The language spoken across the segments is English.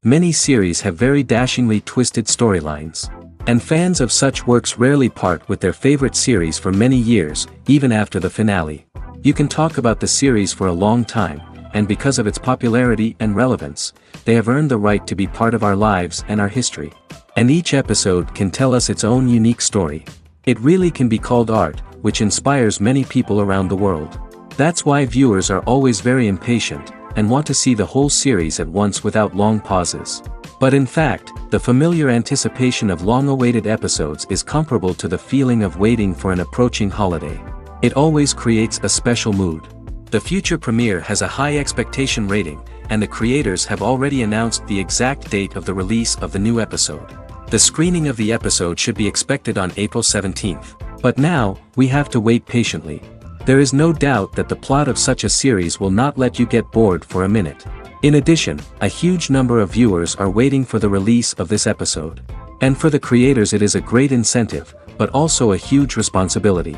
Many series have very dashingly twisted storylines. And fans of such works rarely part with their favorite series for many years, even after the finale. You can talk about the series for a long time, and because of its popularity and relevance, they have earned the right to be part of our lives and our history. And each episode can tell us its own unique story. It really can be called art, which inspires many people around the world. That's why viewers are always very impatient, and want to see the whole series at once without long pauses. But in fact, the familiar anticipation of long-awaited episodes is comparable to the feeling of waiting for an approaching holiday. It always creates a special mood. The future premiere has a high expectation rating, and the creators have already announced the exact date of the release of the new episode. The screening of the episode should be expected on April 17th. But now, we have to wait patiently. There is no doubt that the plot of such a series will not let you get bored for a minute. In addition, a huge number of viewers are waiting for the release of this episode. And for the creators it is a great incentive, but also a huge responsibility.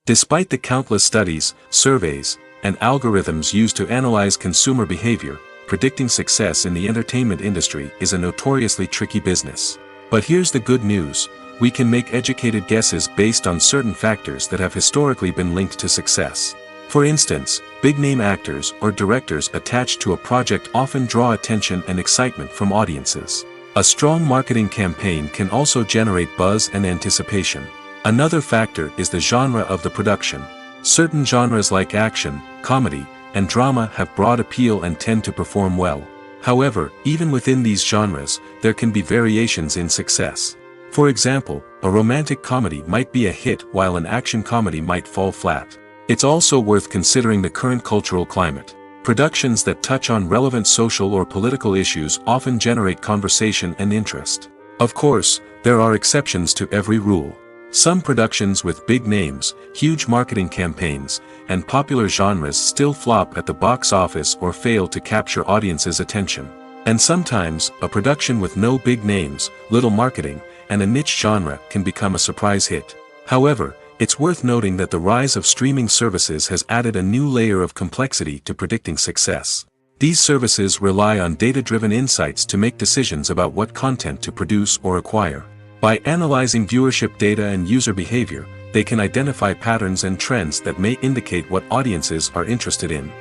Despite the countless studies, surveys, and algorithms used to analyze consumer behavior, predicting success in the entertainment industry is a notoriously tricky business. But here's the good news: we can make educated guesses based on certain factors that have historically been linked to success. For instance, big-name actors or directors attached to a project often draw attention and excitement from audiences. A strong marketing campaign can also generate buzz and anticipation. Another factor is the genre of the production. Certain genres like action, comedy, and drama have broad appeal and tend to perform well. However, even within these genres, there can be variations in success. For example, a romantic comedy might be a hit while an action comedy might fall flat. It's also worth considering the current cultural climate. Productions that touch on relevant social or political issues often generate conversation and interest. Of course, there are exceptions to every rule. Some productions with big names, huge marketing campaigns, and popular genres still flop at the box office or fail to capture audiences' attention. And sometimes, a production with no big names, little marketing, and a niche genre can become a surprise hit. However, it's worth noting that the rise of streaming services has added a new layer of complexity to predicting success. These services rely on data-driven insights to make decisions about what content to produce or acquire. By analyzing viewership data and user behavior, they can identify patterns and trends that may indicate what audiences are interested in.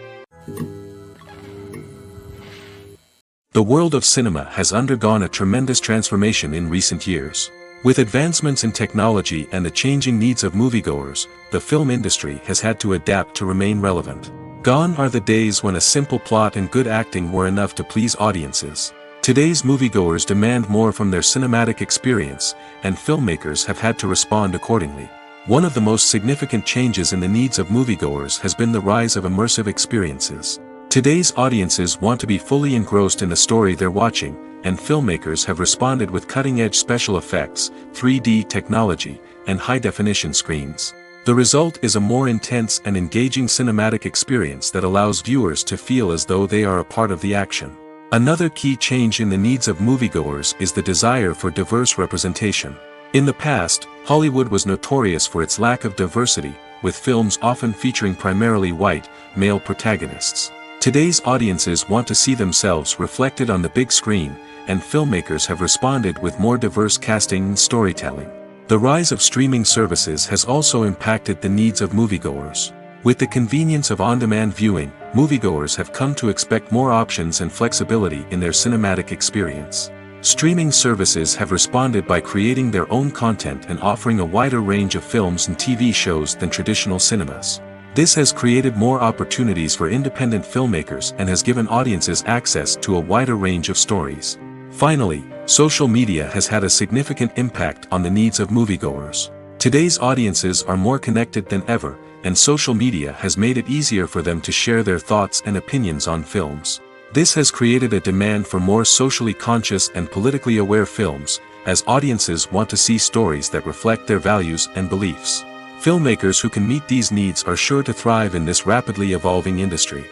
The world of cinema has undergone a tremendous transformation in recent years. With advancements in technology and the changing needs of moviegoers, the film industry has had to adapt to remain relevant. Gone are the days when a simple plot and good acting were enough to please audiences. Today's moviegoers demand more from their cinematic experience, and filmmakers have had to respond accordingly. One of the most significant changes in the needs of moviegoers has been the rise of immersive experiences. Today's audiences want to be fully engrossed in the story they're watching, and filmmakers have responded with cutting-edge special effects, 3D technology, and high-definition screens. The result is a more intense and engaging cinematic experience that allows viewers to feel as though they are a part of the action. Another key change in the needs of moviegoers is the desire for diverse representation. In the past, Hollywood was notorious for its lack of diversity, with films often featuring primarily white, male protagonists. Today's audiences want to see themselves reflected on the big screen, and filmmakers have responded with more diverse casting and storytelling. The rise of streaming services has also impacted the needs of moviegoers. With the convenience of on-demand viewing, moviegoers have come to expect more options and flexibility in their cinematic experience. Streaming services have responded by creating their own content and offering a wider range of films and TV shows than traditional cinemas. This has created more opportunities for independent filmmakers and has given audiences access to a wider range of stories. Finally, social media has had a significant impact on the needs of moviegoers. Today's audiences are more connected than ever, and social media has made it easier for them to share their thoughts and opinions on films. This has created a demand for more socially conscious and politically aware films, as audiences want to see stories that reflect their values and beliefs. Filmmakers who can meet these needs are sure to thrive in this rapidly evolving industry.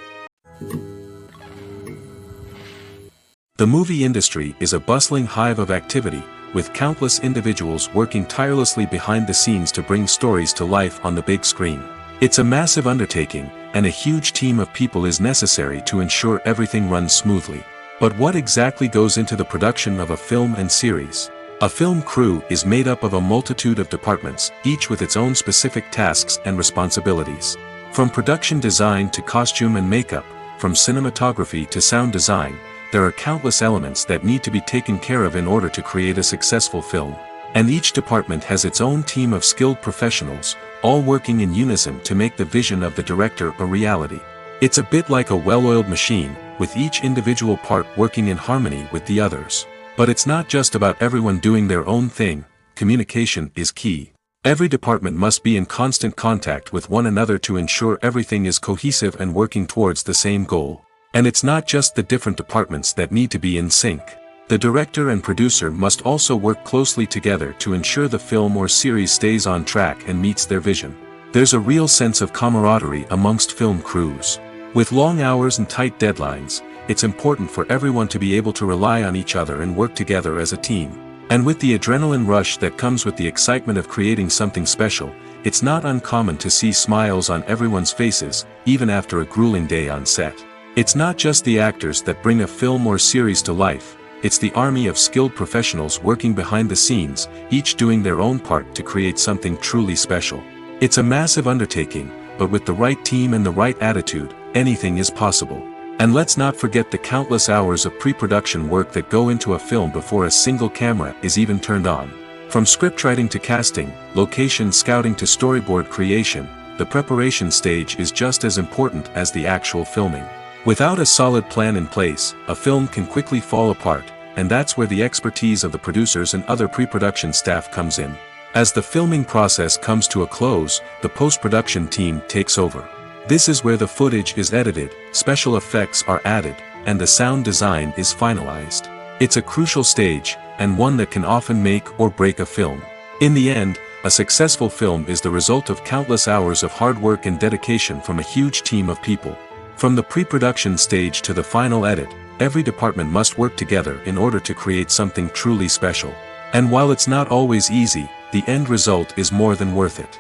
The movie industry is a bustling hive of activity, with countless individuals working tirelessly behind the scenes to bring stories to life on the big screen. It's a massive undertaking, and a huge team of people is necessary to ensure everything runs smoothly. But what exactly goes into the production of a film and series? A film crew is made up of a multitude of departments, each with its own specific tasks and responsibilities. From production design to costume and makeup, from cinematography to sound design, there are countless elements that need to be taken care of in order to create a successful film. And each department has its own team of skilled professionals, all working in unison to make the vision of the director a reality. It's a bit like a well-oiled machine, with each individual part working in harmony with the others. But it's not just about everyone doing their own thing. Communication is key. Every department must be in constant contact with one another to ensure everything is cohesive and working towards the same goal. And it's not just the different departments that need to be in sync. The director and producer must also work closely together to ensure the film or series stays on track and meets their vision. There's a real sense of camaraderie amongst film crews. With long hours and tight deadlines, it's important for everyone to be able to rely on each other and work together as a team. And with the adrenaline rush that comes with the excitement of creating something special, it's not uncommon to see smiles on everyone's faces, even after a grueling day on set. It's not just the actors that bring a film or series to life, it's the army of skilled professionals working behind the scenes, each doing their own part to create something truly special. It's a massive undertaking, but with the right team and the right attitude, anything is possible. And let's not forget the countless hours of pre-production work that go into a film before a single camera is even turned on. From scriptwriting to casting, location scouting to storyboard creation, the preparation stage is just as important as the actual filming. Without a solid plan in place, a film can quickly fall apart, and that's where the expertise of the producers and other pre-production staff comes in. As the filming process comes to a close, the post-production team takes over. This is where the footage is edited, special effects are added, and the sound design is finalized. It's a crucial stage, and one that can often make or break a film. In the end, a successful film is the result of countless hours of hard work and dedication from a huge team of people. From the pre-production stage to the final edit, every department must work together in order to create something truly special. And while it's not always easy, the end result is more than worth it.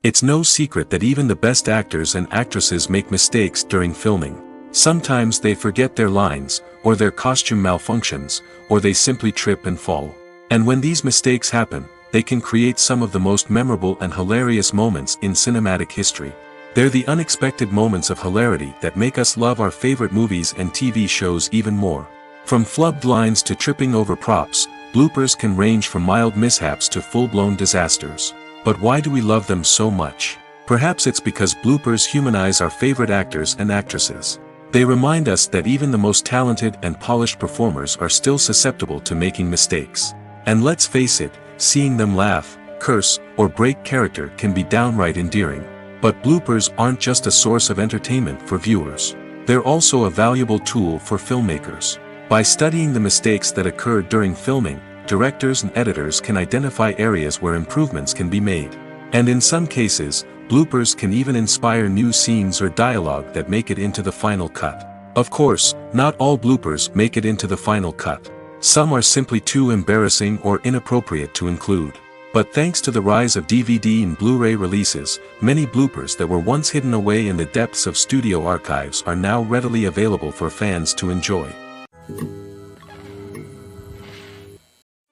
It's no secret that even the best actors and actresses make mistakes during filming. Sometimes they forget their lines, or their costume malfunctions, or they simply trip and fall. And when these mistakes happen, they can create some of the most memorable and hilarious moments in cinematic history. They're the unexpected moments of hilarity that make us love our favorite movies and TV shows even more. From flubbed lines to tripping over props, bloopers can range from mild mishaps to full-blown disasters. But why do we love them so much? Perhaps it's because bloopers humanize our favorite actors and actresses. They remind us that even the most talented and polished performers are still susceptible to making mistakes. And let's face it, seeing them laugh, curse, or break character can be downright endearing. But bloopers aren't just a source of entertainment for viewers. They're also a valuable tool for filmmakers. By studying the mistakes that occur during filming, directors and editors can identify areas where improvements can be made. And in some cases, bloopers can even inspire new scenes or dialogue that make it into the final cut. Of course, not all bloopers make it into the final cut. Some are simply too embarrassing or inappropriate to include. But thanks to the rise of DVD and Blu-ray releases, many bloopers that were once hidden away in the depths of studio archives are now readily available for fans to enjoy.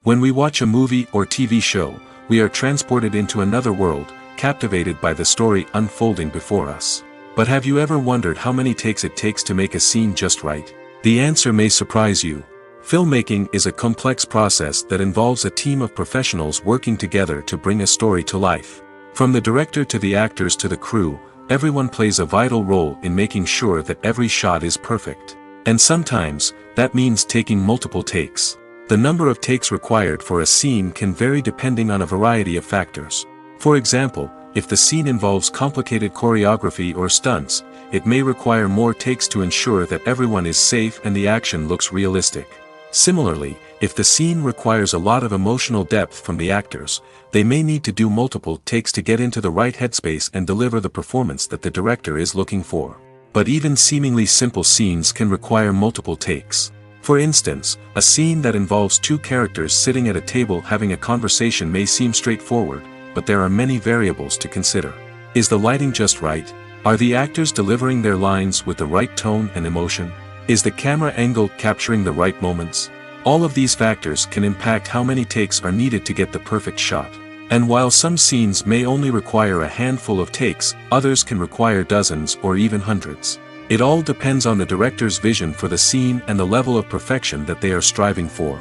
When we watch a movie or TV show, we are transported into another world, captivated by the story unfolding before us. But have you ever wondered how many takes it takes to make a scene just right? The answer may surprise you. Filmmaking is a complex process that involves a team of professionals working together to bring a story to life. From the director to the actors to the crew, everyone plays a vital role in making sure that every shot is perfect. And sometimes, that means taking multiple takes. The number of takes required for a scene can vary depending on a variety of factors. For example, if the scene involves complicated choreography or stunts, it may require more takes to ensure that everyone is safe and the action looks realistic. Similarly, if the scene requires a lot of emotional depth from the actors, they may need to do multiple takes to get into the right headspace and deliver the performance that the director is looking for. But even seemingly simple scenes can require multiple takes. For instance, a scene that involves two characters sitting at a table having a conversation may seem straightforward, but there are many variables to consider. Is the lighting just right? Are the actors delivering their lines with the right tone and emotion? Is the camera angle capturing the right moments? All of these factors can impact how many takes are needed to get the perfect shot. And while some scenes may only require a handful of takes, others can require dozens or even hundreds. It all depends on the director's vision for the scene and the level of perfection that they are striving for.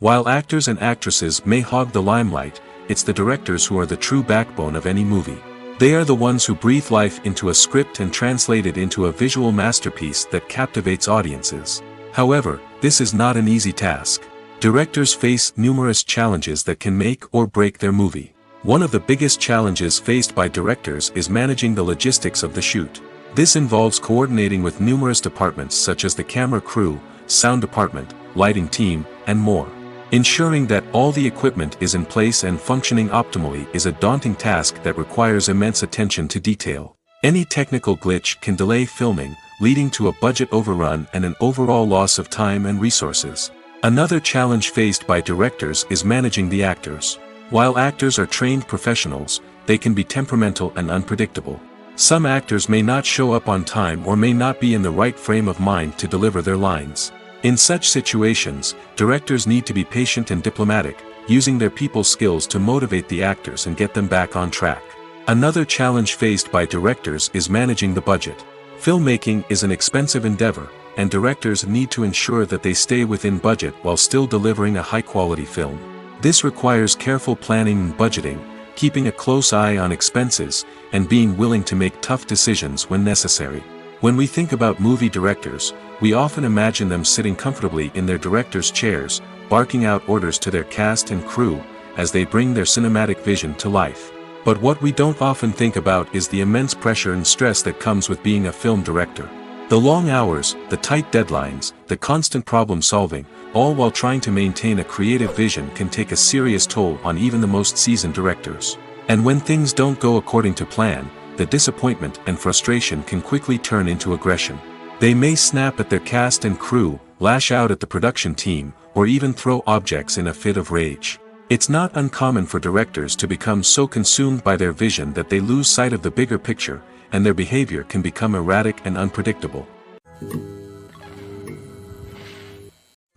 While actors and actresses may hog the limelight, it's the directors who are the true backbone of any movie. They are the ones who breathe life into a script and translate it into a visual masterpiece that captivates audiences. However, this is not an easy task. Directors face numerous challenges that can make or break their movie. One of the biggest challenges faced by directors is managing the logistics of the shoot. This involves coordinating with numerous departments such as the camera crew, sound department, lighting team, and more. Ensuring that all the equipment is in place and functioning optimally is a daunting task that requires immense attention to detail. Any technical glitch can delay filming, leading to a budget overrun and an overall loss of time and resources. Another challenge faced by directors is managing the actors. While actors are trained professionals, they can be temperamental and unpredictable. Some actors may not show up on time or may not be in the right frame of mind to deliver their lines. In such situations, directors need to be patient and diplomatic, using their people skills to motivate the actors and get them back on track. Another challenge faced by directors is managing the budget. Filmmaking is an expensive endeavor, and directors need to ensure that they stay within budget while still delivering a high-quality film. This requires careful planning and budgeting, keeping a close eye on expenses, and being willing to make tough decisions when necessary. When we think about movie directors, we often imagine them sitting comfortably in their director's chairs, barking out orders to their cast and crew, as they bring their cinematic vision to life. But what we don't often think about is the immense pressure and stress that comes with being a film director. The long hours, the tight deadlines, the constant problem solving, all while trying to maintain a creative vision can take a serious toll on even the most seasoned directors. And when things don't go according to plan, the disappointment and frustration can quickly turn into aggression. They may snap at their cast and crew, lash out at the production team, or even throw objects in a fit of rage. It's not uncommon for directors to become so consumed by their vision that they lose sight of the bigger picture, and their behavior can become erratic and unpredictable.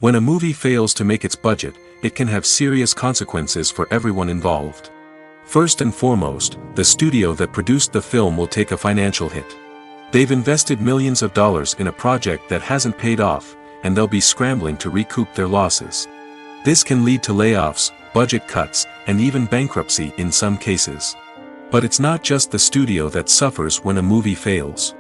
When a movie fails to make its budget, it can have serious consequences for everyone involved. First and foremost, the studio that produced the film will take a financial hit. They've invested millions of dollars in a project that hasn't paid off, and they'll be scrambling to recoup their losses. This can lead to layoffs, budget cuts, and even bankruptcy in some cases. But it's not just the studio that suffers when a movie fails.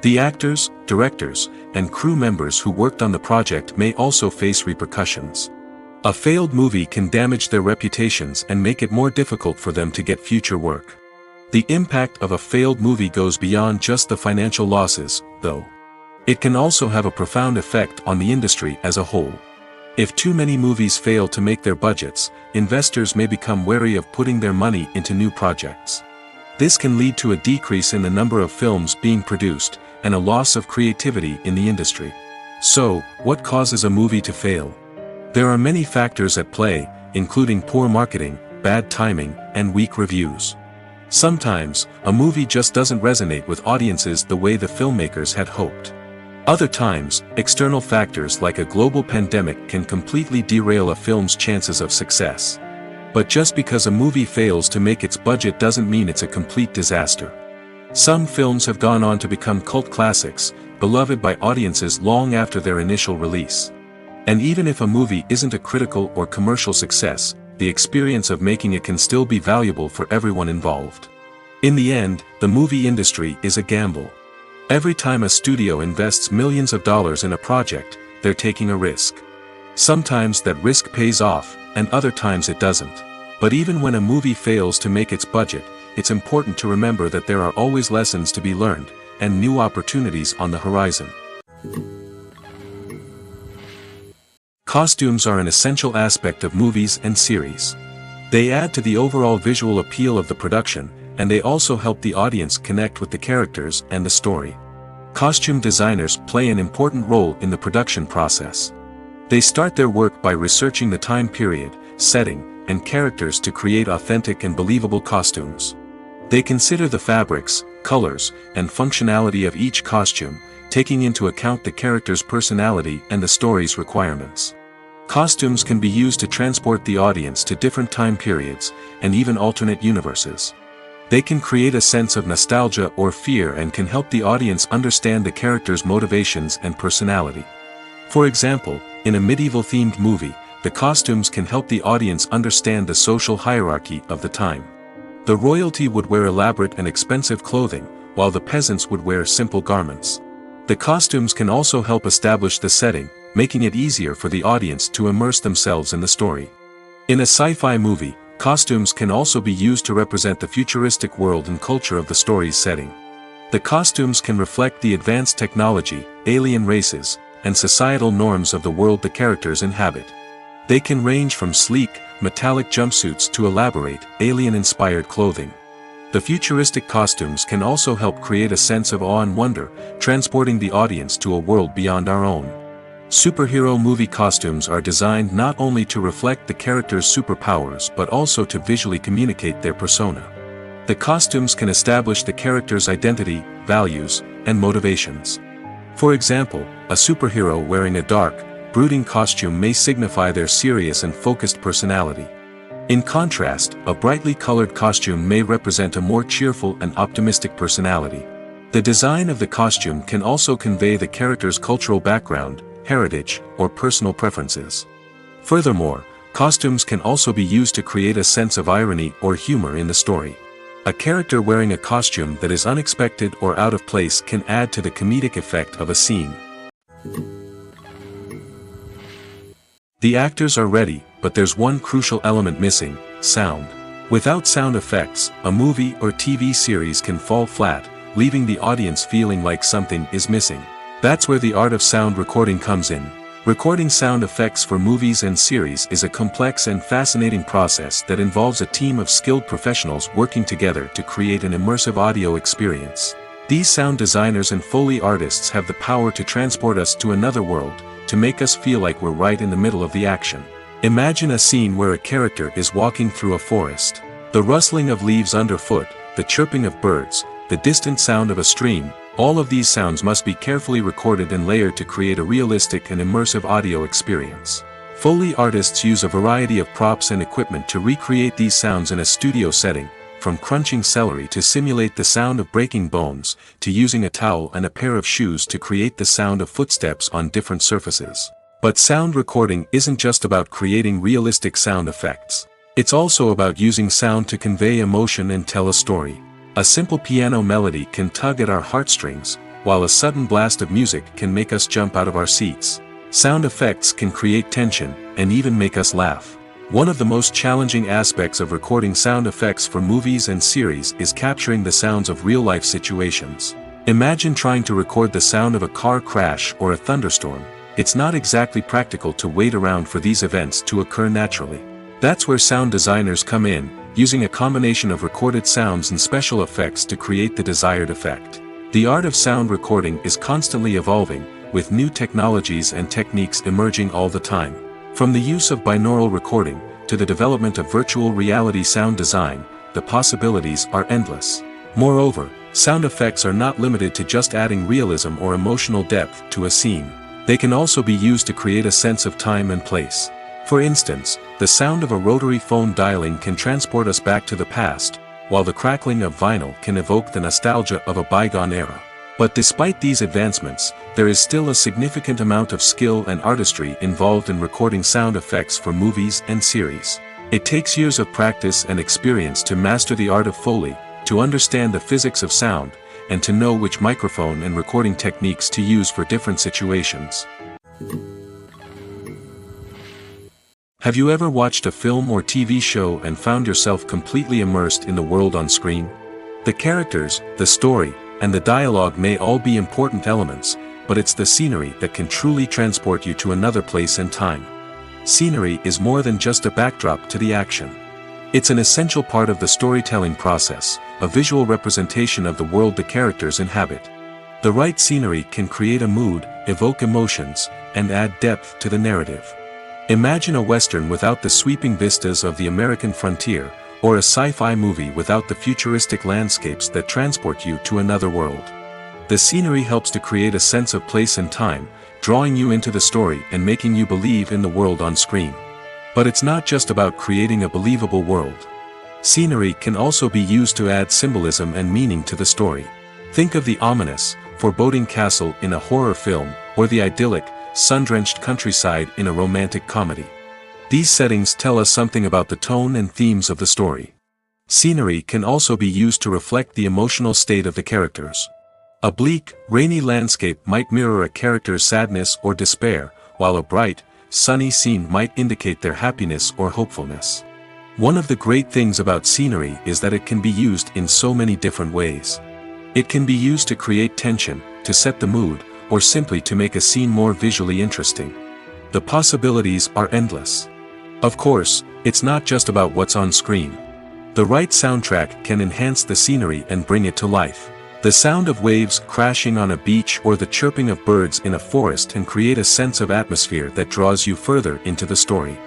The actors, directors, and crew members who worked on the project may also face repercussions. A failed movie can damage their reputations and make it more difficult for them to get future work. The impact of a failed movie goes beyond just the financial losses, though. It can also have a profound effect on the industry as a whole. If too many movies fail to make their budgets, investors may become wary of putting their money into new projects. This can lead to a decrease in the number of films being produced, and a loss of creativity in the industry. So, what causes a movie to fail? There are many factors at play, including poor marketing, bad timing, and weak reviews. Sometimes, a movie just doesn't resonate with audiences the way the filmmakers had hoped. Other times, external factors like a global pandemic can completely derail a film's chances of success. But just because a movie fails to make its budget doesn't mean it's a complete disaster. Some films have gone on to become cult classics, beloved by audiences long after their initial release. And even if a movie isn't a critical or commercial success, the experience of making it can still be valuable for everyone involved. In the end, the movie industry is a gamble. Every time a studio invests millions of dollars in a project, they're taking a risk. Sometimes that risk pays off, and other times it doesn't. But even when a movie fails to make its budget, it's important to remember that there are always lessons to be learned, and new opportunities on the horizon. Costumes are an essential aspect of movies and series. They add to the overall visual appeal of the production, and they also help the audience connect with the characters and the story. Costume designers play an important role in the production process. They start their work by researching the time period, setting, and characters to create authentic and believable costumes. They consider the fabrics, colors, and functionality of each costume, taking into account the character's personality and the story's requirements. Costumes can be used to transport the audience to different time periods, and even alternate universes. They can create a sense of nostalgia or fear and can help the audience understand the character's motivations and personality. For example, in a medieval-themed movie, the costumes can help the audience understand the social hierarchy of the time. The royalty would wear elaborate and expensive clothing, while the peasants would wear simple garments. The costumes can also help establish the setting, making it easier for the audience to immerse themselves in the story. In a sci-fi movie, costumes can also be used to represent the futuristic world and culture of the story's setting. The costumes can reflect the advanced technology, alien races, and societal norms of the world the characters inhabit. They can range from sleek, metallic jumpsuits to elaborate, alien-inspired clothing. The futuristic costumes can also help create a sense of awe and wonder, transporting the audience to a world beyond our own. Superhero movie costumes are designed not only to reflect the character's superpowers but also to visually communicate their persona. The costumes can establish the character's identity, values, and motivations. For example, a superhero wearing a dark, brooding costume may signify their serious and focused personality. In contrast, a brightly colored costume may represent a more cheerful and optimistic personality. The design of the costume can also convey the character's cultural background, heritage, or personal preferences. Furthermore, costumes can also be used to create a sense of irony or humor in the story. A character wearing a costume that is unexpected or out of place can add to the comedic effect of a scene. The actors are ready, but there's one crucial element missing: sound. Without sound effects, a movie or TV series can fall flat, leaving the audience feeling like something is missing. That's where the art of sound recording comes in. Recording sound effects for movies and series is a complex and fascinating process that involves a team of skilled professionals working together to create an immersive audio experience. These sound designers and Foley artists have the power to transport us to another world, to make us feel like we're right in the middle of the action. Imagine a scene where a character is walking through a forest. The rustling of leaves underfoot, the chirping of birds, the distant sound of a stream, all of these sounds must be carefully recorded and layered to create a realistic and immersive audio experience. Foley artists use a variety of props and equipment to recreate these sounds in a studio setting, from crunching celery to simulate the sound of breaking bones, to using a towel and a pair of shoes to create the sound of footsteps on different surfaces. But sound recording isn't just about creating realistic sound effects. It's also about using sound to convey emotion and tell a story. A simple piano melody can tug at our heartstrings, while a sudden blast of music can make us jump out of our seats. Sound effects can create tension, and even make us laugh. One of the most challenging aspects of recording sound effects for movies and series is capturing the sounds of real-life situations. Imagine trying to record the sound of a car crash or a thunderstorm. It's not exactly practical to wait around for these events to occur naturally. That's where sound designers come in, using a combination of recorded sounds and special effects to create the desired effect. The art of sound recording is constantly evolving, with new technologies and techniques emerging all the time. From the use of binaural recording, to the development of virtual reality sound design, the possibilities are endless. Moreover, sound effects are not limited to just adding realism or emotional depth to a scene. They can also be used to create a sense of time and place. For instance, the sound of a rotary phone dialing can transport us back to the past, while the crackling of vinyl can evoke the nostalgia of a bygone era. But despite these advancements, there is still a significant amount of skill and artistry involved in recording sound effects for movies and series. It takes years of practice and experience to master the art of Foley, to understand the physics of sound, and to know which microphone and recording techniques to use for different situations. Have you ever watched a film or TV show and found yourself completely immersed in the world on screen? The characters, the story, and the dialogue may all be important elements, but it's the scenery that can truly transport you to another place and time. Scenery is more than just a backdrop to the action. It's an essential part of the storytelling process, a visual representation of the world the characters inhabit. The right scenery can create a mood, evoke emotions, and add depth to the narrative. Imagine a western without the sweeping vistas of the American frontier, or a sci-fi movie without the futuristic landscapes that transport you to another world. The scenery helps to create a sense of place and time, drawing you into the story and making you believe in the world on screen. But it's not just about creating a believable world. Scenery can also be used to add symbolism and meaning to the story. Think of the ominous, foreboding castle in a horror film, or the idyllic, sun-drenched countryside in a romantic comedy. These settings tell us something about the tone and themes of the story. Scenery can also be used to reflect the emotional state of the characters. A bleak, rainy landscape might mirror a character's sadness or despair, while a bright, sunny scene might indicate their happiness or hopefulness. One of the great things about scenery is that it can be used in so many different ways. It can be used to create tension, to set the mood, or simply to make a scene more visually interesting. The possibilities are endless. Of course, it's not just about what's on screen. The right soundtrack can enhance the scenery and bring it to life. The sound of waves crashing on a beach or the chirping of birds in a forest can create a sense of atmosphere that draws you further into the story.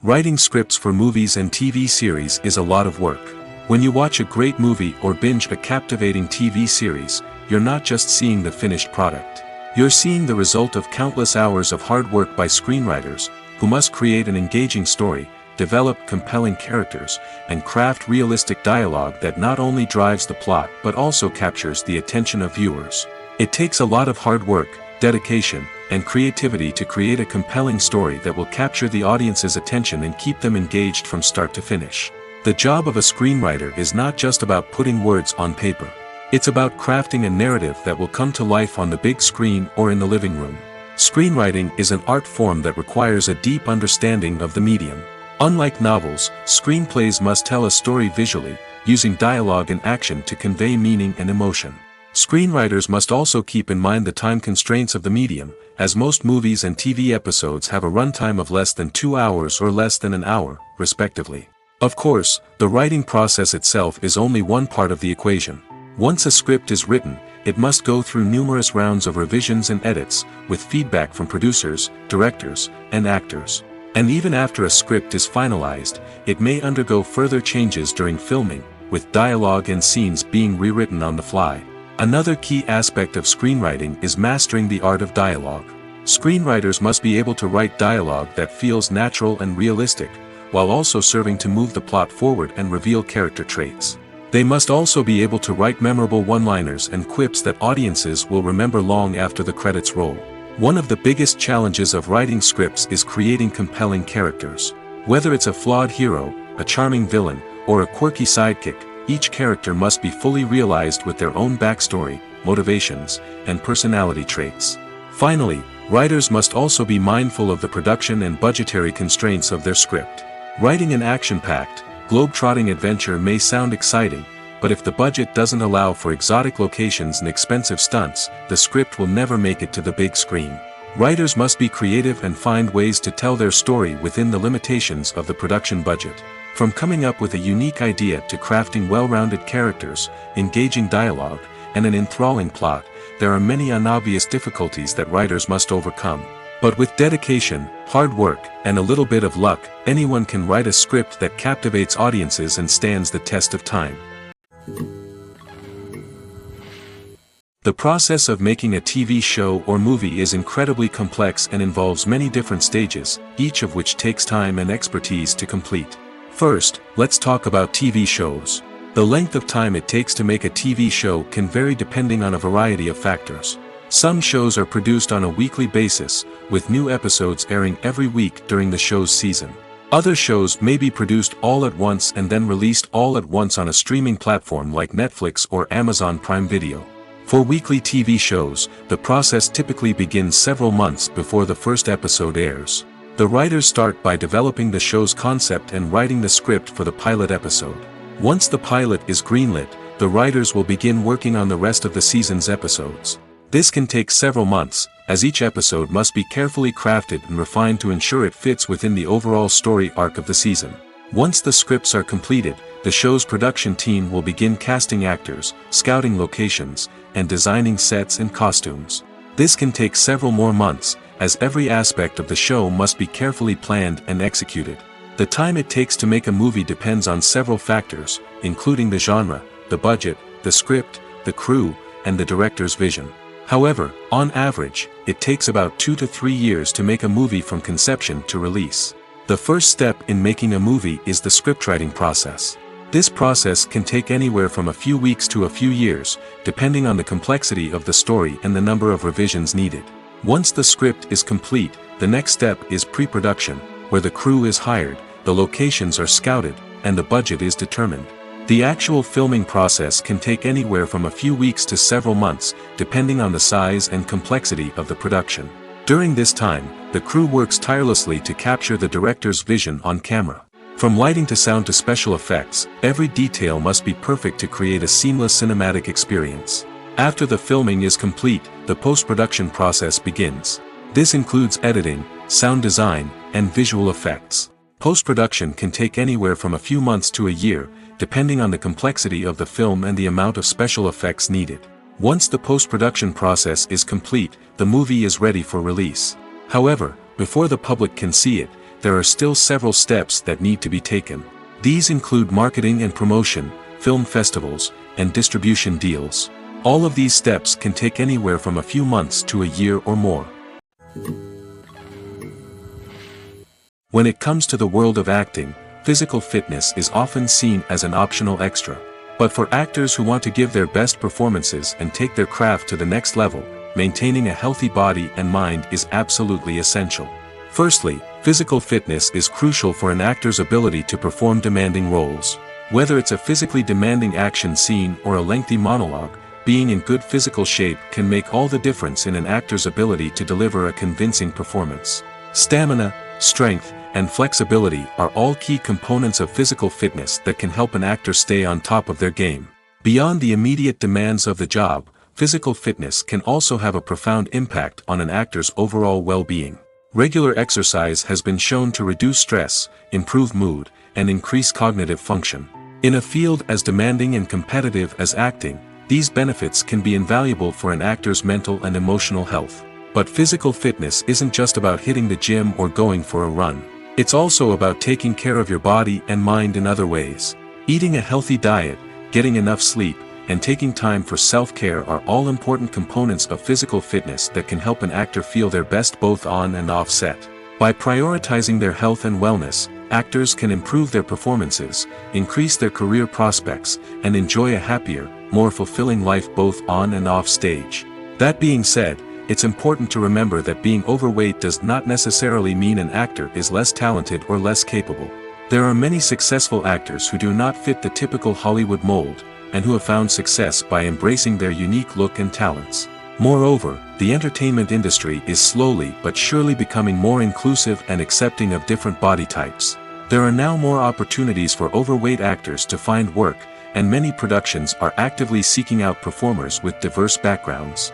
Writing scripts for movies and TV series is a lot of work. When you watch a great movie or binge a captivating TV series, you're not just seeing the finished product. You're seeing the result of countless hours of hard work by screenwriters, who must create an engaging story, develop compelling characters, and craft realistic dialogue that not only drives the plot but also captures the attention of viewers. It takes a lot of hard work, dedication, and creativity to create a compelling story that will capture the audience's attention and keep them engaged from start to finish. The job of a screenwriter is not just about putting words on paper. It's about crafting a narrative that will come to life on the big screen or in the living room. Screenwriting is an art form that requires a deep understanding of the medium. Unlike novels, screenplays must tell a story visually, using dialogue and action to convey meaning and emotion. Screenwriters must also keep in mind the time constraints of the medium, as most movies and TV episodes have a runtime of less than 2 hours or less than an hour, respectively. Of course, the writing process itself is only one part of the equation. Once a script is written, it must go through numerous rounds of revisions and edits, with feedback from producers, directors, and actors. And even after a script is finalized, it may undergo further changes during filming, with dialogue and scenes being rewritten on the fly. Another key aspect of screenwriting is mastering the art of dialogue. Screenwriters must be able to write dialogue that feels natural and realistic, while also serving to move the plot forward and reveal character traits. They must also be able to write memorable one-liners and quips that audiences will remember long after the credits roll. One of the biggest challenges of writing scripts is creating compelling characters. Whether it's a flawed hero, a charming villain, or a quirky sidekick, each character must be fully realized with their own backstory, motivations, and personality traits. Finally, writers must also be mindful of the production and budgetary constraints of their script. Writing an action-packed, globe-trotting adventure may sound exciting, but if the budget doesn't allow for exotic locations and expensive stunts, the script will never make it to the big screen. Writers must be creative and find ways to tell their story within the limitations of the production budget. From coming up with a unique idea to crafting well-rounded characters, engaging dialogue, and an enthralling plot, there are many unobvious difficulties that writers must overcome. But with dedication, hard work, and a little bit of luck, anyone can write a script that captivates audiences and stands the test of time. The process of making a TV show or movie is incredibly complex and involves many different stages, each of which takes time and expertise to complete. First, let's talk about TV shows. The length of time it takes to make a TV show can vary depending on a variety of factors. Some shows are produced on a weekly basis, with new episodes airing every week during the show's season. Other shows may be produced all at once and then released all at once on a streaming platform like Netflix or Amazon Prime Video. For weekly TV shows, the process typically begins several months before the first episode airs. The writers start by developing the show's concept and writing the script for the pilot episode. Once the pilot is greenlit, the writers will begin working on the rest of the season's episodes. This can take several months, as each episode must be carefully crafted and refined to ensure it fits within the overall story arc of the season. Once the scripts are completed, the show's production team will begin casting actors, scouting locations, and designing sets and costumes. This can take several more months, as every aspect of the show must be carefully planned and executed. The time it takes to make a movie depends on several factors, including the genre, the budget, the script, the crew, and the director's vision. However, on average, it takes about 2 to 3 years to make a movie from conception to release. The first step in making a movie is the scriptwriting process. This process can take anywhere from a few weeks to a few years, depending on the complexity of the story and the number of revisions needed. Once the script is complete, the next step is pre-production, where the crew is hired, the locations are scouted, and the budget is determined. The actual filming process can take anywhere from a few weeks to several months, depending on the size and complexity of the production. During this time, the crew works tirelessly to capture the director's vision on camera. From lighting to sound to special effects, every detail must be perfect to create a seamless cinematic experience. After the filming is complete, the post-production process begins. This includes editing, sound design, and visual effects. Post-production can take anywhere from a few months to a year, depending on the complexity of the film and the amount of special effects needed. Once the post-production process is complete, the movie is ready for release. However, before the public can see it, there are still several steps that need to be taken. These include marketing and promotion, film festivals, and distribution deals. All of these steps can take anywhere from a few months to a year or more. When it comes to the world of acting, physical fitness is often seen as an optional extra. But for actors who want to give their best performances and take their craft to the next level, maintaining a healthy body and mind is absolutely essential. Firstly, physical fitness is crucial for an actor's ability to perform demanding roles. Whether it's a physically demanding action scene or a lengthy monologue, being in good physical shape can make all the difference in an actor's ability to deliver a convincing performance. Stamina, strength, and flexibility are all key components of physical fitness that can help an actor stay on top of their game. Beyond the immediate demands of the job, physical fitness can also have a profound impact on an actor's overall well-being. Regular exercise has been shown to reduce stress, improve mood, and increase cognitive function. In a field as demanding and competitive as acting, these benefits can be invaluable for an actor's mental and emotional health. But physical fitness isn't just about hitting the gym or going for a run. It's also about taking care of your body and mind in other ways. Eating a healthy diet, getting enough sleep, and taking time for self-care are all important components of physical fitness that can help an actor feel their best both on and off set. By prioritizing their health and wellness, actors can improve their performances, increase their career prospects, and enjoy a happier, more fulfilling life both on and off stage. That being said, it's important to remember that being overweight does not necessarily mean an actor is less talented or less capable. There are many successful actors who do not fit the typical Hollywood mold, and who have found success by embracing their unique look and talents. Moreover, the entertainment industry is slowly but surely becoming more inclusive and accepting of different body types. There are now more opportunities for overweight actors to find work, and many productions are actively seeking out performers with diverse backgrounds.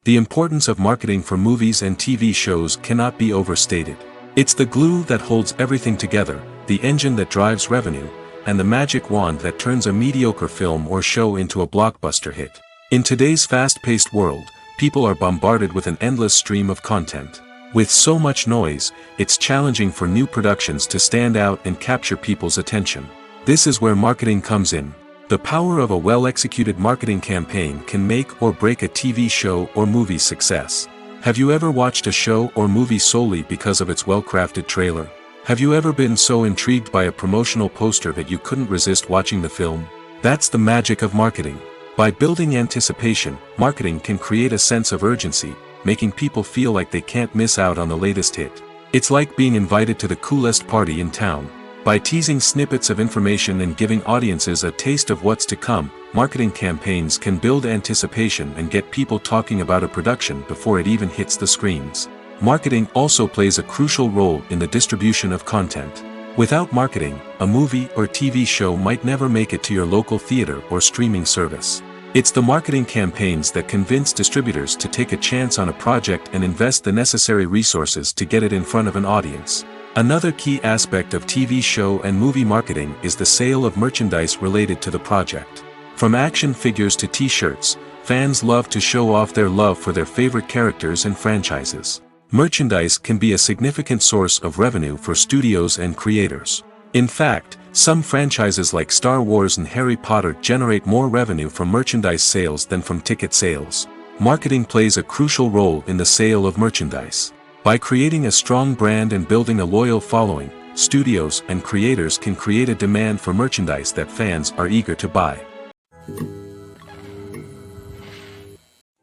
The importance of marketing for movies and TV shows cannot be overstated. It's the glue that holds everything together, the engine that drives revenue, and the magic wand that turns a mediocre film or show into a blockbuster hit. In today's fast-paced world, people are bombarded with an endless stream of content. With so much noise, it's challenging for new productions to stand out and capture people's attention. This is where marketing comes in. The power of a well-executed marketing campaign can make or break a TV show or movie's success. Have you ever watched a show or movie solely because of its well-crafted trailer? Have you ever been so intrigued by a promotional poster that you couldn't resist watching the film? That's the magic of marketing. By building anticipation, marketing can create a sense of urgency, making people feel like they can't miss out on the latest hit. It's like being invited to the coolest party in town. By teasing snippets of information and giving audiences a taste of what's to come, marketing campaigns can build anticipation and get people talking about a production before it even hits the screens. Marketing also plays a crucial role in the distribution of content. Without marketing, a movie or TV show might never make it to your local theater or streaming service. It's the marketing campaigns that convince distributors to take a chance on a project and invest the necessary resources to get it in front of an audience. Another key aspect of TV show and movie marketing is the sale of merchandise related to the project. From action figures to t-shirts, fans love to show off their love for their favorite characters and franchises. Merchandise can be a significant source of revenue for studios and creators. In fact, some franchises like Star Wars and Harry Potter generate more revenue from merchandise sales than from ticket sales. Marketing plays a crucial role in the sale of merchandise. By creating a strong brand and building a loyal following, studios and creators can create a demand for merchandise that fans are eager to buy.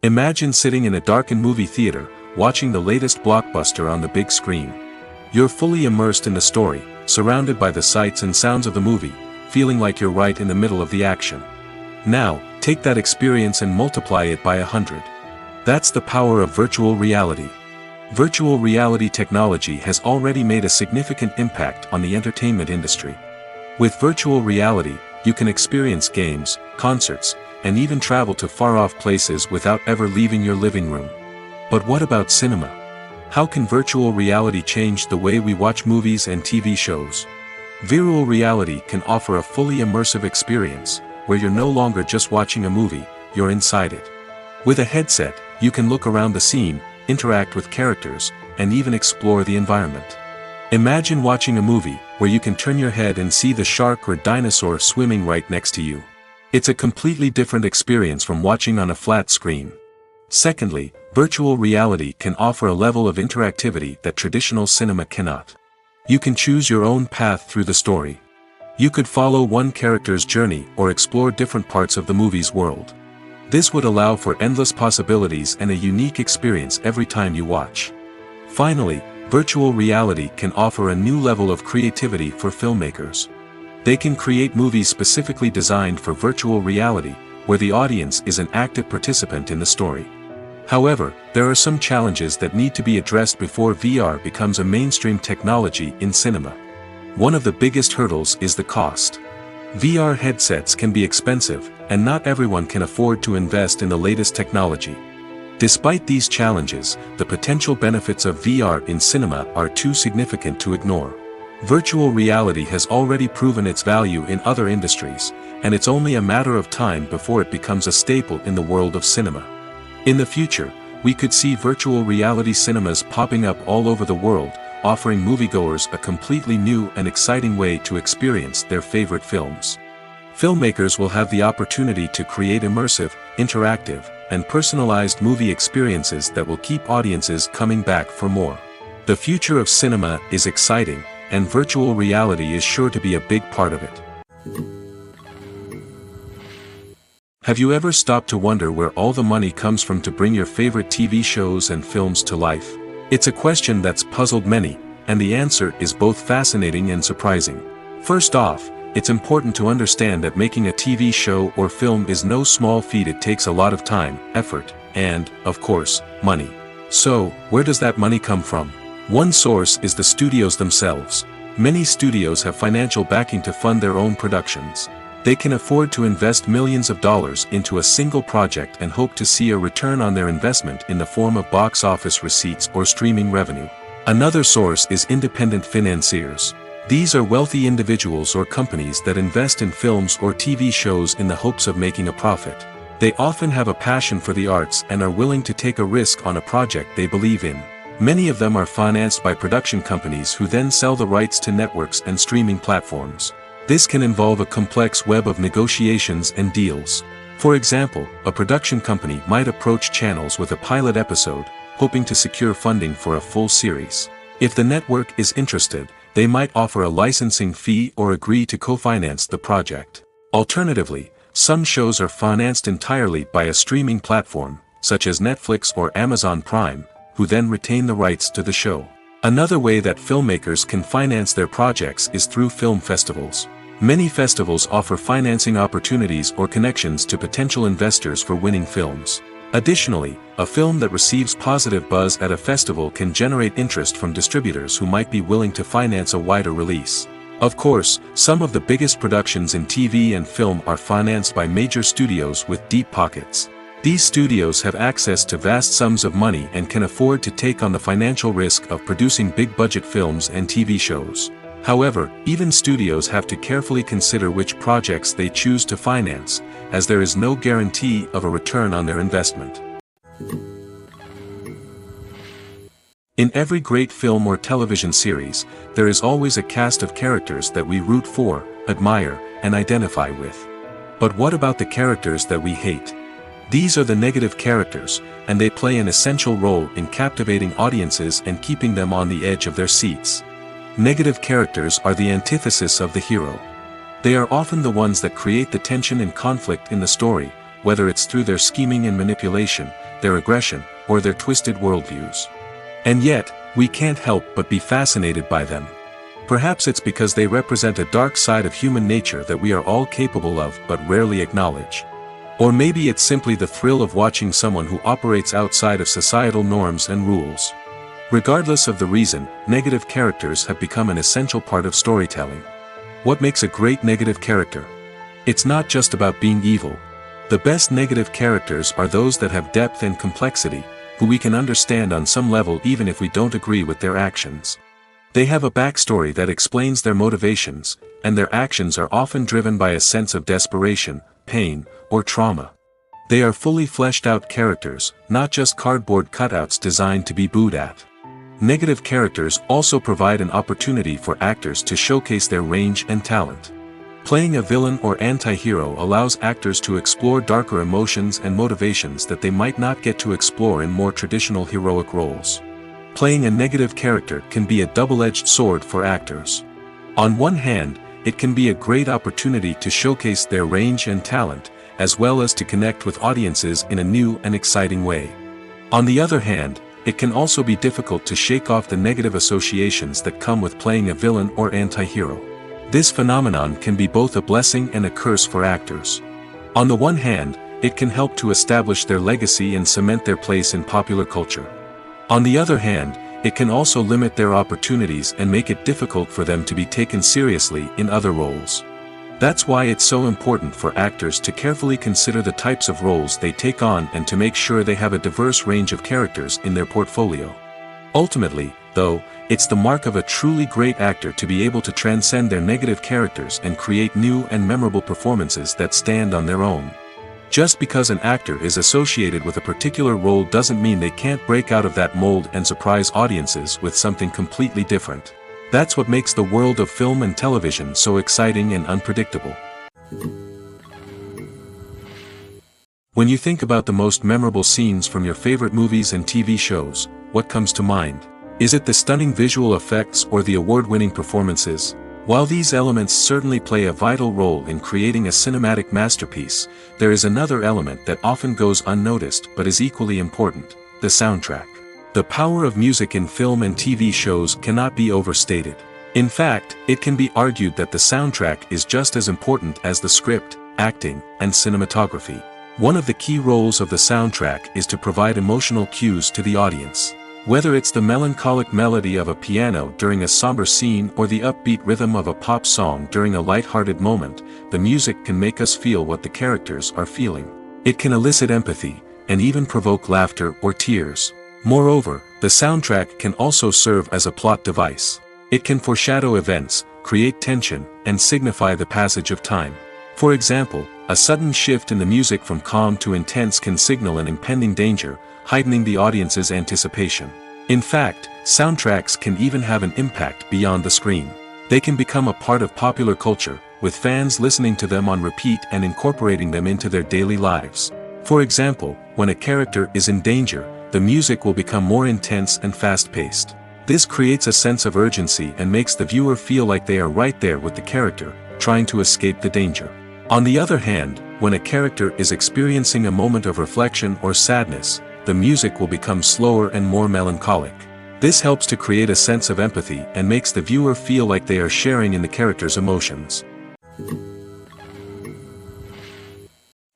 Imagine sitting in a darkened movie theater, watching the latest blockbuster on the big screen. You're fully immersed in the story, surrounded by the sights and sounds of the movie, feeling like you're right in the middle of the action. Now, take that experience and multiply it by 100. That's the power of virtual reality. Virtual reality technology has already made a significant impact on the entertainment industry. With virtual reality, you can experience games, concerts, and even travel to far-off places without ever leaving your living room. But what about cinema? How can virtual reality change the way we watch movies and TV shows? Virtual reality can offer a fully immersive experience, where you're no longer just watching a movie, you're inside it. With a headset, you can look around the scene, interact with characters, and even explore the environment. Imagine watching a movie, where you can turn your head and see the shark or dinosaur swimming right next to you. It's a completely different experience from watching on a flat screen. Secondly, virtual reality can offer a level of interactivity that traditional cinema cannot. You can choose your own path through the story. You could follow one character's journey or explore different parts of the movie's world. This would allow for endless possibilities and a unique experience every time you watch. Finally, virtual reality can offer a new level of creativity for filmmakers. They can create movies specifically designed for virtual reality, where the audience is an active participant in the story. However, there are some challenges that need to be addressed before VR becomes a mainstream technology in cinema. One of the biggest hurdles is the cost. VR headsets can be expensive, and not everyone can afford to invest in the latest technology. Despite these challenges, the potential benefits of VR in cinema are too significant to ignore. Virtual reality has already proven its value in other industries, and it's only a matter of time before it becomes a staple in the world of cinema. In the future, we could see virtual reality cinemas popping up all over the world, offering moviegoers a completely new and exciting way to experience their favorite films. Filmmakers will have the opportunity to create immersive, interactive, and personalized movie experiences that will keep audiences coming back for more. The future of cinema is exciting, and virtual reality is sure to be a big part of it. Have you ever stopped to wonder where all the money comes from to bring your favorite TV shows and films to life? It's a question that's puzzled many, and the answer is both fascinating and surprising. First off, it's important to understand that making a TV show or film is no small feat. It takes a lot of time, effort, and, of course, money. So, where does that money come from? One source is the studios themselves. Many studios have financial backing to fund their own productions. They can afford to invest millions of dollars into a single project and hope to see a return on their investment in the form of box office receipts or streaming revenue. Another source is independent financiers. These are wealthy individuals or companies that invest in films or TV shows in the hopes of making a profit. They often have a passion for the arts and are willing to take a risk on a project they believe in. Many of them are financed by production companies who then sell the rights to networks and streaming platforms. This can involve a complex web of negotiations and deals. For example, a production company might approach channels with a pilot episode, hoping to secure funding for a full series. If the network is interested, they might offer a licensing fee or agree to co-finance the project. Alternatively, some shows are financed entirely by a streaming platform, such as Netflix or Amazon Prime, who then retain the rights to the show. Another way that filmmakers can finance their projects is through film festivals. Many festivals offer financing opportunities or connections to potential investors for winning films. Additionally, a film that receives positive buzz at a festival can generate interest from distributors who might be willing to finance a wider release. Of course, some of the biggest productions in TV and film are financed by major studios with deep pockets. These studios have access to vast sums of money and can afford to take on the financial risk of producing big-budget films and TV shows. However, even studios have to carefully consider which projects they choose to finance, as there is no guarantee of a return on their investment. In every great film or television series, there is always a cast of characters that we root for, admire, and identify with. But what about the characters that we hate? These are the negative characters, and they play an essential role in captivating audiences and keeping them on the edge of their seats. Negative characters are the antithesis of the hero. They are often the ones that create the tension and conflict in the story, whether it's through their scheming and manipulation, their aggression, or their twisted worldviews. And yet, we can't help but be fascinated by them. Perhaps it's because they represent a dark side of human nature that we are all capable of but rarely acknowledge. Or maybe it's simply the thrill of watching someone who operates outside of societal norms and rules. Regardless of the reason, negative characters have become an essential part of storytelling. What makes a great negative character? It's not just about being evil. The best negative characters are those that have depth and complexity, who we can understand on some level even if we don't agree with their actions. They have a backstory that explains their motivations, and their actions are often driven by a sense of desperation, pain, or trauma. They are fully fleshed out characters, not just cardboard cutouts designed to be booed at. Negative characters also provide an opportunity for actors to showcase their range and talent. Playing a villain or anti-hero allows actors to explore darker emotions and motivations that they might not get to explore in more traditional heroic roles. Playing a negative character can be a double-edged sword for actors. On one hand, it can be a great opportunity to showcase their range and talent, as well as to connect with audiences in a new and exciting way. On the other hand, it can also be difficult to shake off the negative associations that come with playing a villain or anti-hero. This phenomenon can be both a blessing and a curse for actors. On the one hand, it can help to establish their legacy and cement their place in popular culture. On the other hand, it can also limit their opportunities and make it difficult for them to be taken seriously in other roles. That's why it's so important for actors to carefully consider the types of roles they take on and to make sure they have a diverse range of characters in their portfolio. Ultimately, though, it's the mark of a truly great actor to be able to transcend their negative characters and create new and memorable performances that stand on their own. Just because an actor is associated with a particular role doesn't mean they can't break out of that mold and surprise audiences with something completely different. That's what makes the world of film and television so exciting and unpredictable. When you think about the most memorable scenes from your favorite movies and TV shows, what comes to mind? Is it the stunning visual effects or the award-winning performances? While these elements certainly play a vital role in creating a cinematic masterpiece, there is another element that often goes unnoticed but is equally important: the soundtrack. The power of music in film and TV shows cannot be overstated. In fact, it can be argued that the soundtrack is just as important as the script, acting, and cinematography. One of the key roles of the soundtrack is to provide emotional cues to the audience. Whether it's the melancholic melody of a piano during a somber scene or the upbeat rhythm of a pop song during a light-hearted moment, the music can make us feel what the characters are feeling. It can elicit empathy, and even provoke laughter or tears. Moreover, the soundtrack can also serve as a plot device. It can foreshadow events, create tension, and signify the passage of time. For example, a sudden shift in the music from calm to intense can signal an impending danger, heightening the audience's anticipation. In fact, soundtracks can even have an impact beyond the screen. They can become a part of popular culture, with fans listening to them on repeat and incorporating them into their daily lives. For example, when a character is in danger, the music will become more intense and fast-paced. This creates a sense of urgency and makes the viewer feel like they are right there with the character, trying to escape the danger. On the other hand, when a character is experiencing a moment of reflection or sadness, the music will become slower and more melancholic. This helps to create a sense of empathy and makes the viewer feel like they are sharing in the character's emotions.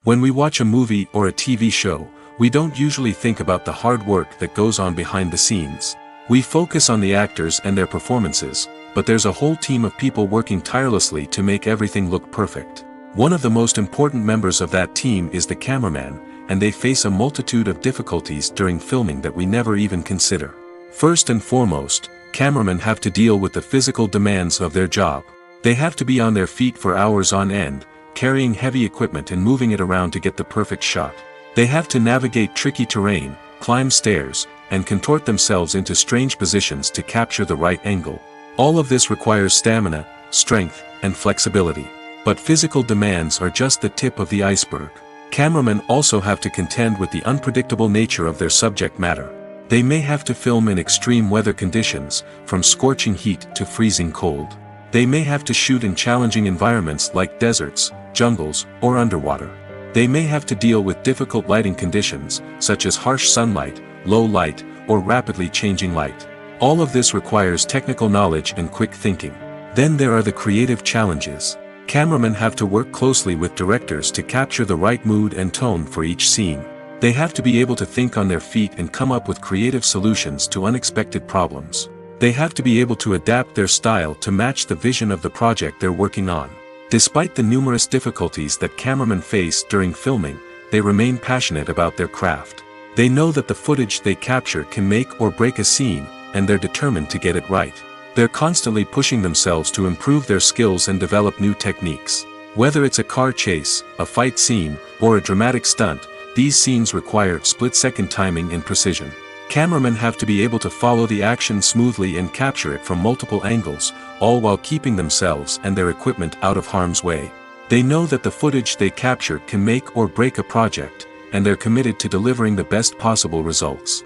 When we watch a movie or a TV show, we don't usually think about the hard work that goes on behind the scenes. We focus on the actors and their performances, but there's a whole team of people working tirelessly to make everything look perfect. One of the most important members of that team is the cameraman, and they face a multitude of difficulties during filming that we never even consider. First and foremost, cameramen have to deal with the physical demands of their job. They have to be on their feet for hours on end, carrying heavy equipment and moving it around to get the perfect shot. They have to navigate tricky terrain, climb stairs, and contort themselves into strange positions to capture the right angle. All of this requires stamina, strength, and flexibility. But physical demands are just the tip of the iceberg. Cameramen also have to contend with the unpredictable nature of their subject matter. They may have to film in extreme weather conditions, from scorching heat to freezing cold. They may have to shoot in challenging environments like deserts, jungles, or underwater. They may have to deal with difficult lighting conditions, such as harsh sunlight, low light, or rapidly changing light. All of this requires technical knowledge and quick thinking. Then there are the creative challenges. Cameramen have to work closely with directors to capture the right mood and tone for each scene. They have to be able to think on their feet and come up with creative solutions to unexpected problems. They have to be able to adapt their style to match the vision of the project they're working on. Despite the numerous difficulties that cameramen face during filming, they remain passionate about their craft. They know that the footage they capture can make or break a scene, and they're determined to get it right. They're constantly pushing themselves to improve their skills and develop new techniques. Whether it's a car chase, a fight scene, or a dramatic stunt, these scenes require split-second timing and precision. Cameramen have to be able to follow the action smoothly and capture it from multiple angles, all while keeping themselves and their equipment out of harm's way. They know that the footage they capture can make or break a project, and they're committed to delivering the best possible results.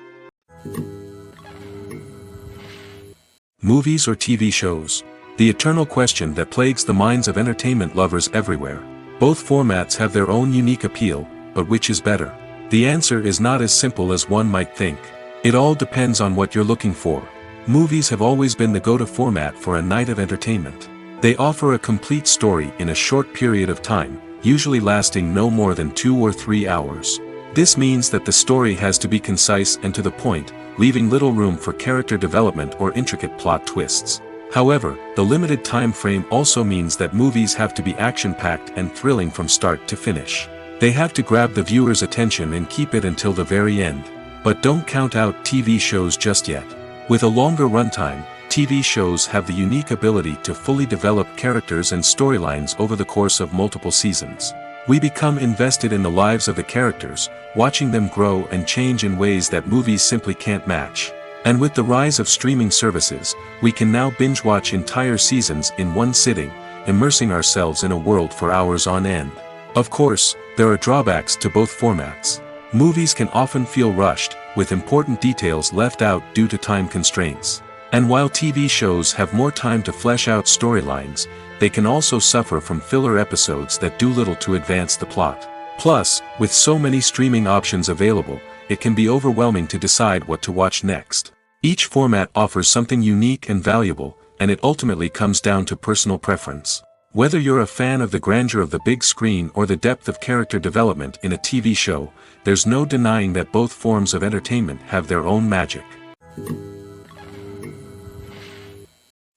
Movies or TV shows? The eternal question that plagues the minds of entertainment lovers everywhere. Both formats have their own unique appeal, but which is better? The answer is not as simple as one might think. It all depends on what you're looking for. Movies have always been the go-to format for a night of entertainment. They offer a complete story in a short period of time, usually lasting no more than 2 or 3 hours. This means that the story has to be concise and to the point, leaving little room for character development or intricate plot twists. However, the limited time frame also means that movies have to be action-packed and thrilling from start to finish. They have to grab the viewer's attention and keep it until the very end. But don't count out TV shows just yet. With a longer runtime, TV shows have the unique ability to fully develop characters and storylines over the course of multiple seasons. We become invested in the lives of the characters, watching them grow and change in ways that movies simply can't match. And with the rise of streaming services, we can now binge-watch entire seasons in one sitting, immersing ourselves in a world for hours on end. Of course, there are drawbacks to both formats. Movies can often feel rushed, with important details left out due to time constraints. And while TV shows have more time to flesh out storylines, they can also suffer from filler episodes that do little to advance the plot. Plus, with so many streaming options available, it can be overwhelming to decide what to watch next. Each format offers something unique and valuable, and it ultimately comes down to personal preference. Whether you're a fan of the grandeur of the big screen or the depth of character development in a TV show, there's no denying that both forms of entertainment have their own magic.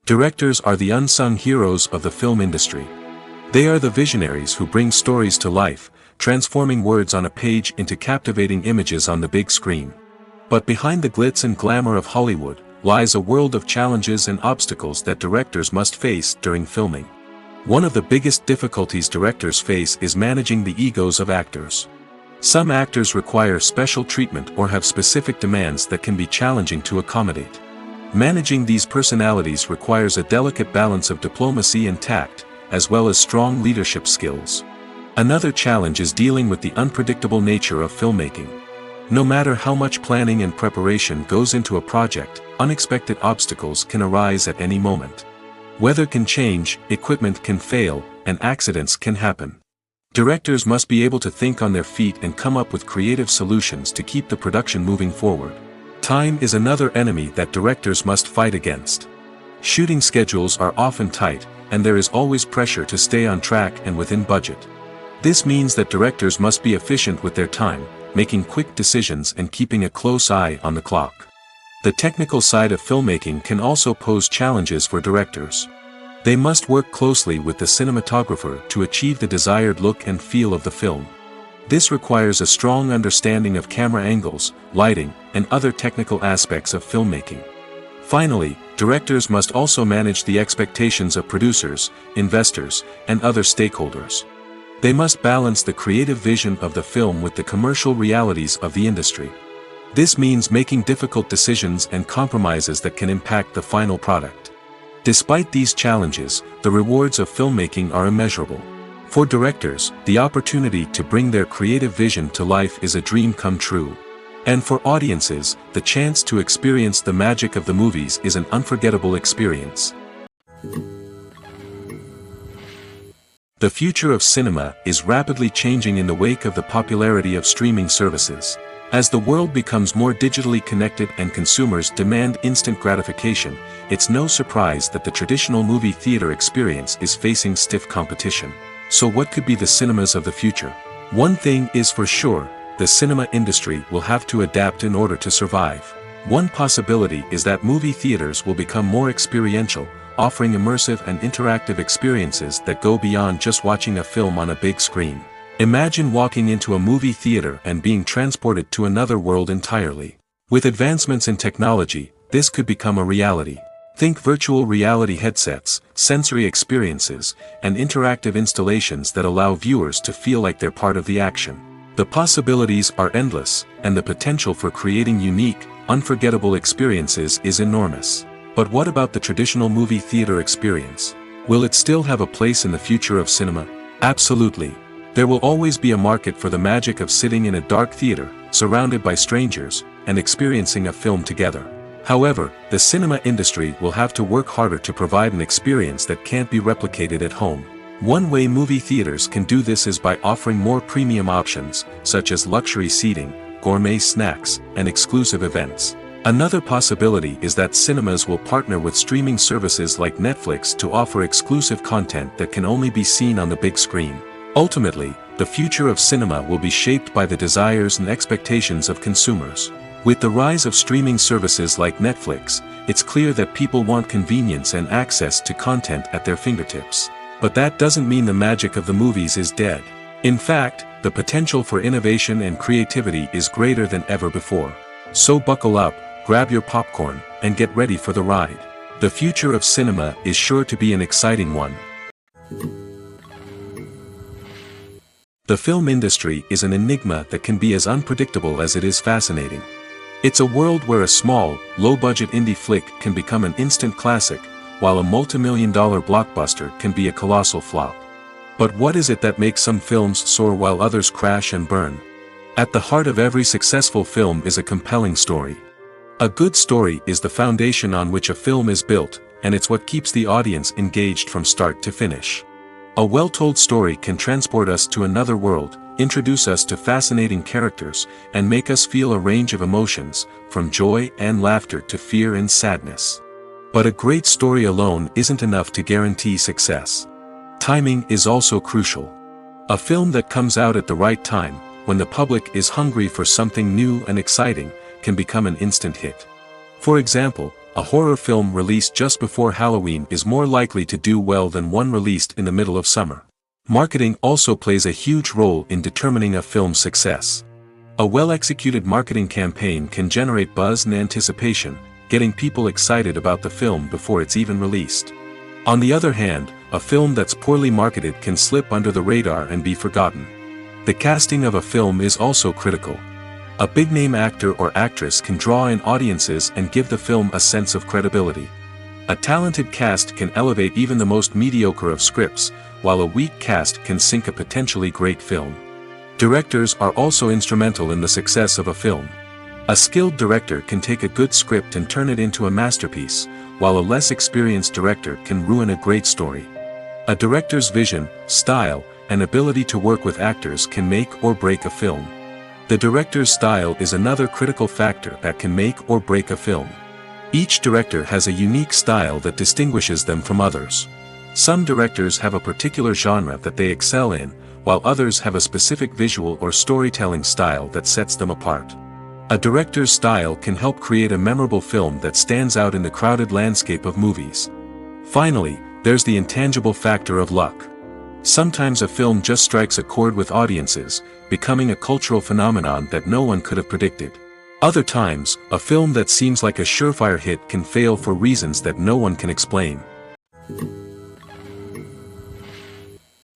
Directors are the unsung heroes of the film industry. They are the visionaries who bring stories to life, transforming words on a page into captivating images on the big screen. But behind the glitz and glamour of Hollywood, lies a world of challenges and obstacles that directors must face during filming. One of the biggest difficulties directors face is managing the egos of actors. Some actors require special treatment or have specific demands that can be challenging to accommodate. Managing these personalities requires a delicate balance of diplomacy and tact, as well as strong leadership skills. Another challenge is dealing with the unpredictable nature of filmmaking. No matter how much planning and preparation goes into a project, unexpected obstacles can arise at any moment. Weather can change, equipment can fail, and accidents can happen. Directors must be able to think on their feet and come up with creative solutions to keep the production moving forward. Time is another enemy that directors must fight against. Shooting schedules are often tight, and there is always pressure to stay on track and within budget. This means that directors must be efficient with their time, making quick decisions and keeping a close eye on the clock. The technical side of filmmaking can also pose challenges for directors. They must work closely with the cinematographer to achieve the desired look and feel of the film. This requires a strong understanding of camera angles, lighting, and other technical aspects of filmmaking. Finally, directors must also manage the expectations of producers, investors, and other stakeholders. They must balance the creative vision of the film with the commercial realities of the industry. This means making difficult decisions and compromises that can impact the final product. Despite these challenges, the rewards of filmmaking are immeasurable. For directors, the opportunity to bring their creative vision to life is a dream come true. And for audiences, the chance to experience the magic of the movies is an unforgettable experience. The future of cinema is rapidly changing in the wake of the popularity of streaming services. As the world becomes more digitally connected and consumers demand instant gratification, it's no surprise that the traditional movie theater experience is facing stiff competition. So what could be the cinemas of the future? One thing is for sure, the cinema industry will have to adapt in order to survive. One possibility is that movie theaters will become more experiential, offering immersive and interactive experiences that go beyond just watching a film on a big screen. Imagine walking into a movie theater and being transported to another world entirely. With advancements in technology, this could become a reality. Think virtual reality headsets, sensory experiences, and interactive installations that allow viewers to feel like they're part of the action. The possibilities are endless, and the potential for creating unique, unforgettable experiences is enormous. But what about the traditional movie theater experience? Will it still have a place in the future of cinema? Absolutely. There will always be a market for the magic of sitting in a dark theater, surrounded by strangers, and experiencing a film together. However, the cinema industry will have to work harder to provide an experience that can't be replicated at home. One way movie theaters can do this is by offering more premium options, such as luxury seating, gourmet snacks, and exclusive events. Another possibility is that cinemas will partner with streaming services like Netflix to offer exclusive content that can only be seen on the big screen. Ultimately, the future of cinema will be shaped by the desires and expectations of consumers. With the rise of streaming services like Netflix, it's clear that people want convenience and access to content at their fingertips. But that doesn't mean the magic of the movies is dead. In fact, the potential for innovation and creativity is greater than ever before. So buckle up, grab your popcorn, and get ready for the ride. The future of cinema is sure to be an exciting one. The film industry is an enigma that can be as unpredictable as it is fascinating. It's a world where a small, low-budget indie flick can become an instant classic, while a multi-million-dollar blockbuster can be a colossal flop. But what is it that makes some films soar while others crash and burn? At the heart of every successful film is a compelling story. A good story is the foundation on which a film is built, and it's what keeps the audience engaged from start to finish. A well-told story can transport us to another world, introduce us to fascinating characters, and make us feel a range of emotions, from joy and laughter to fear and sadness. But a great story alone isn't enough to guarantee success. Timing is also crucial. A film that comes out at the right time, when the public is hungry for something new and exciting, can become an instant hit. For example, a horror film released just before Halloween is more likely to do well than one released in the middle of summer. Marketing also plays a huge role in determining a film's success. A well-executed marketing campaign can generate buzz and anticipation, getting people excited about the film before it's even released. On the other hand, a film that's poorly marketed can slip under the radar and be forgotten. The casting of a film is also critical. A big-name actor or actress can draw in audiences and give the film a sense of credibility. A talented cast can elevate even the most mediocre of scripts, while a weak cast can sink a potentially great film. Directors are also instrumental in the success of a film. A skilled director can take a good script and turn it into a masterpiece, while a less experienced director can ruin a great story. A director's vision, style, and ability to work with actors can make or break a film. The director's style is another critical factor that can make or break a film. Each director has a unique style that distinguishes them from others. Some directors have a particular genre that they excel in, while others have a specific visual or storytelling style that sets them apart. A director's style can help create a memorable film that stands out in the crowded landscape of movies. Finally, there's the intangible factor of luck. Sometimes a film just strikes a chord with audiences, becoming a cultural phenomenon that no one could have predicted. Other times, a film that seems like a surefire hit can fail for reasons that no one can explain.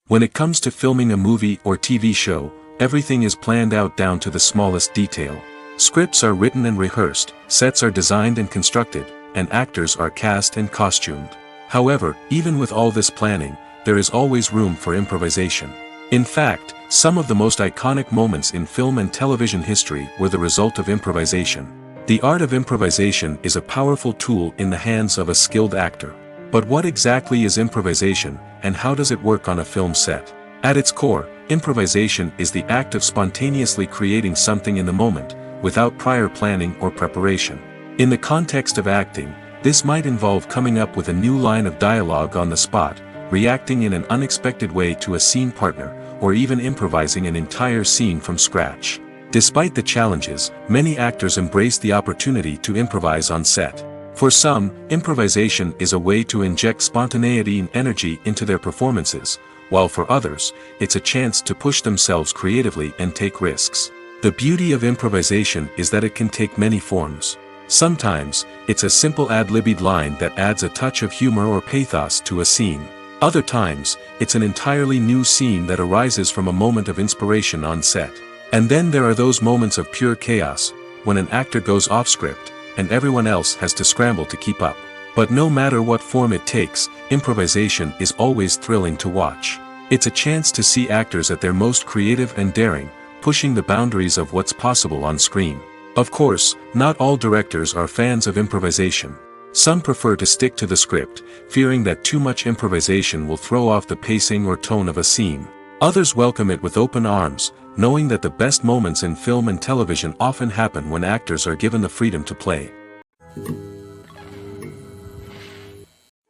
When it comes to filming a movie or TV show, everything is planned out down to the smallest detail. Scripts are written and rehearsed, sets are designed and constructed, and actors are cast and costumed. However, even with all this planning, there is always room for improvisation. In fact, some of the most iconic moments in film and television history were the result of improvisation. The art of improvisation is a powerful tool in the hands of a skilled actor. But what exactly is improvisation, and how does it work on a film set? At its core, improvisation is the act of spontaneously creating something in the moment, without prior planning or preparation. In the context of acting, this might involve coming up with a new line of dialogue on the spot, reacting in an unexpected way to a scene partner, or even improvising an entire scene from scratch. Despite the challenges, many actors embrace the opportunity to improvise on set. For some, improvisation is a way to inject spontaneity and energy into their performances, while for others, it's a chance to push themselves creatively and take risks. The beauty of improvisation is that it can take many forms. Sometimes, it's a simple ad-libbed line that adds a touch of humor or pathos to a scene. Other times, it's an entirely new scene that arises from a moment of inspiration on set. And then there are those moments of pure chaos, when an actor goes off script, and everyone else has to scramble to keep up. But no matter what form it takes, improvisation is always thrilling to watch. It's a chance to see actors at their most creative and daring, pushing the boundaries of what's possible on screen. Of course, not all directors are fans of improvisation. Some prefer to stick to the script, fearing that too much improvisation will throw off the pacing or tone of a scene. Others welcome it with open arms, knowing that the best moments in film and television often happen when actors are given the freedom to play.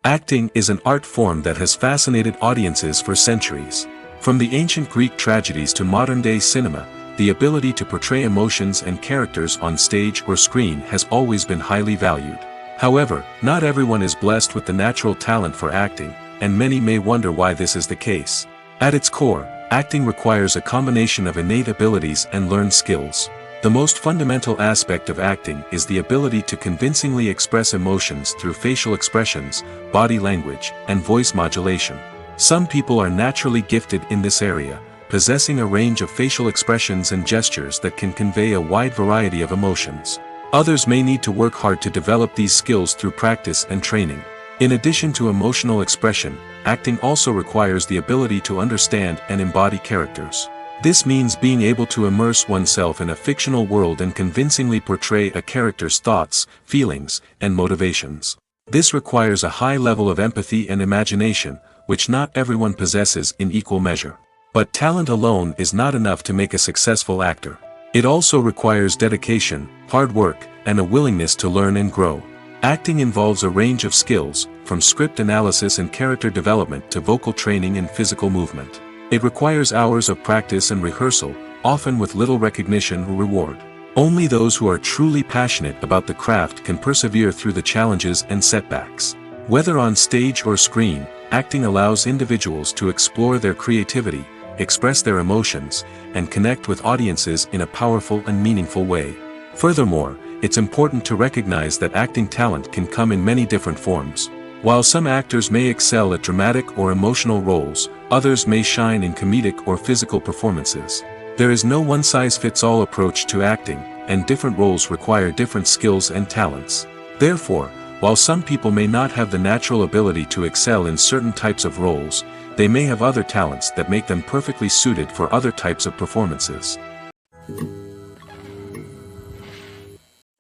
Acting is an art form that has fascinated audiences for centuries. From the ancient Greek tragedies to modern-day cinema, the ability to portray emotions and characters on stage or screen has always been highly valued. However, not everyone is blessed with the natural talent for acting, and many may wonder why this is the case. At its core, acting requires a combination of innate abilities and learned skills. The most fundamental aspect of acting is the ability to convincingly express emotions through facial expressions, body language, and voice modulation. Some people are naturally gifted in this area, possessing a range of facial expressions and gestures that can convey a wide variety of emotions. Others may need to work hard to develop these skills through practice and training. In addition to emotional expression, acting also requires the ability to understand and embody characters. This means being able to immerse oneself in a fictional world and convincingly portray a character's thoughts, feelings, and motivations. This requires a high level of empathy and imagination, which not everyone possesses in equal measure. But talent alone is not enough to make a successful actor. It also requires dedication, hard work, and a willingness to learn and grow. Acting involves a range of skills, from script analysis and character development to vocal training and physical movement. It requires hours of practice and rehearsal, often with little recognition or reward. Only those who are truly passionate about the craft can persevere through the challenges and setbacks. Whether on stage or screen, acting allows individuals to explore their creativity, express their emotions, and connect with audiences in a powerful and meaningful way. Furthermore, it's important to recognize that acting talent can come in many different forms. While some actors may excel at dramatic or emotional roles, others may shine in comedic or physical performances. There is no one-size-fits-all approach to acting, and different roles require different skills and talents. Therefore, while some people may not have the natural ability to excel in certain types of roles, they may have other talents that make them perfectly suited for other types of performances.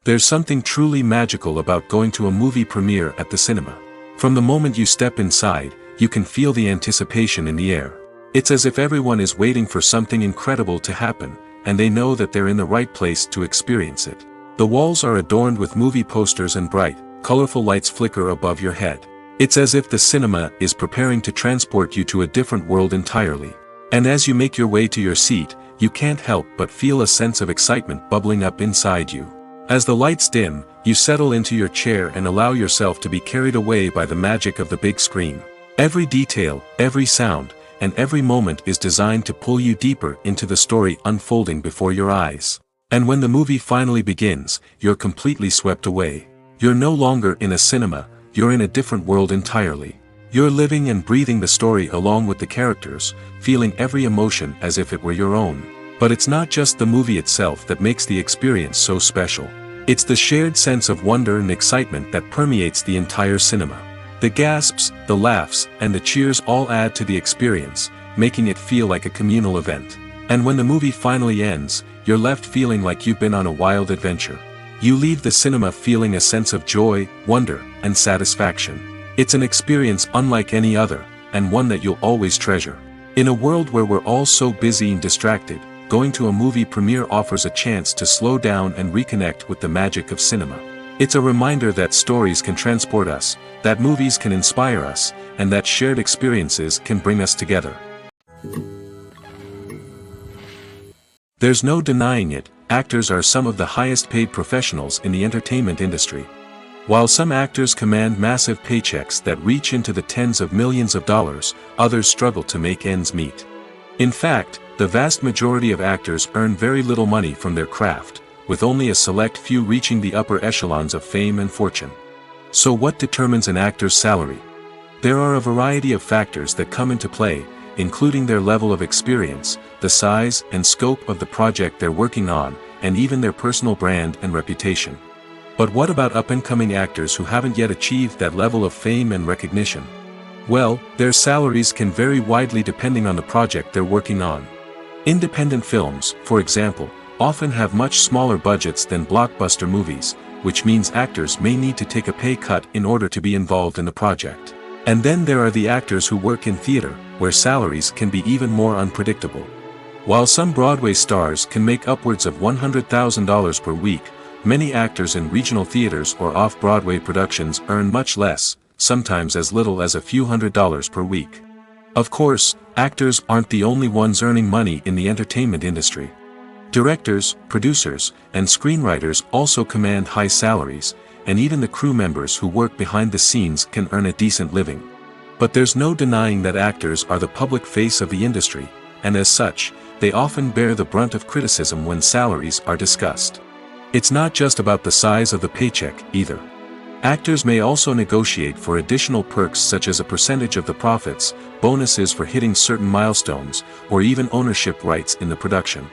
There's something truly magical about going to a movie premiere at the cinema. From the moment you step inside, you can feel the anticipation in the air. It's as if everyone is waiting for something incredible to happen, and they know that they're in the right place to experience it. The walls are adorned with movie posters and bright, colorful lights flicker above your head. It's as if the cinema is preparing to transport you to a different world entirely. And as you make your way to your seat, you can't help but feel a sense of excitement bubbling up inside you. As the lights dim, you settle into your chair and allow yourself to be carried away by the magic of the big screen. Every detail, every sound, and every moment is designed to pull you deeper into the story unfolding before your eyes. And when the movie finally begins, you're completely swept away. You're no longer in a cinema, you're in a different world entirely. You're living and breathing the story along with the characters, feeling every emotion as if it were your own. But it's not just the movie itself that makes the experience so special. It's the shared sense of wonder and excitement that permeates the entire cinema. The gasps, the laughs, and the cheers all add to the experience, making it feel like a communal event. And when the movie finally ends, you're left feeling like you've been on a wild adventure. You leave the cinema feeling a sense of joy, wonder, and satisfaction. It's an experience unlike any other, and one that you'll always treasure. In a world where we're all so busy and distracted, going to a movie premiere offers a chance to slow down and reconnect with the magic of cinema. It's a reminder that stories can transport us, that movies can inspire us, and that shared experiences can bring us together. There's no denying it, actors are some of the highest paid professionals in the entertainment industry. While some actors command massive paychecks that reach into the tens of millions of dollars, others struggle to make ends meet. In fact, the vast majority of actors earn very little money from their craft, with only a select few reaching the upper echelons of fame and fortune. So what determines an actor's salary? There are a variety of factors that come into play, including their level of experience, the size and scope of the project they're working on, and even their personal brand and reputation. But what about up-and-coming actors who haven't yet achieved that level of fame and recognition? Well, their salaries can vary widely depending on the project they're working on. Independent films, for example, often have much smaller budgets than blockbuster movies, which means actors may need to take a pay cut in order to be involved in the project. And then there are the actors who work in theater, where salaries can be even more unpredictable. While some Broadway stars can make upwards of $100,000 per week, many actors in regional theaters or off-Broadway productions earn much less, sometimes as little as a few $100s per week. Of course, actors aren't the only ones earning money in the entertainment industry. Directors, producers, and screenwriters also command high salaries, and even the crew members who work behind the scenes can earn a decent living. But there's no denying that actors are the public face of the industry, and as such, they often bear the brunt of criticism when salaries are discussed. It's not just about the size of the paycheck, either. Actors may also negotiate for additional perks such as a percentage of the profits, bonuses for hitting certain milestones, or even ownership rights in the production.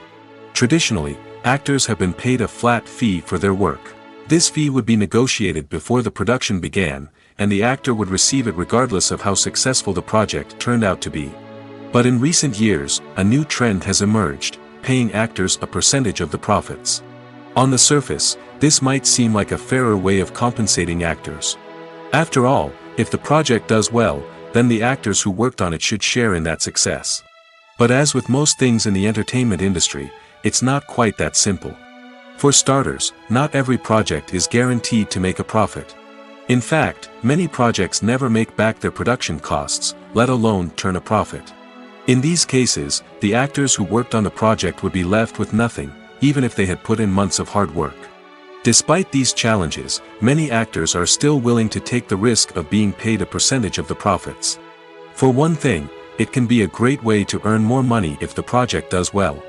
Traditionally, actors have been paid a flat fee for their work. This fee would be negotiated before the production began, and the actor would receive it regardless of how successful the project turned out to be. But in recent years, a new trend has emerged, paying actors a percentage of the profits. On the surface, this might seem like a fairer way of compensating actors. After all, if the project does well, then the actors who worked on it should share in that success. But as with most things in the entertainment industry, it's not quite that simple. For starters, not every project is guaranteed to make a profit. In fact, many projects never make back their production costs, let alone turn a profit. In these cases, the actors who worked on the project would be left with nothing, even if they had put in months of hard work. Despite these challenges, many actors are still willing to take the risk of being paid a percentage of the profits. For one thing, it can be a great way to earn more money if the project does well.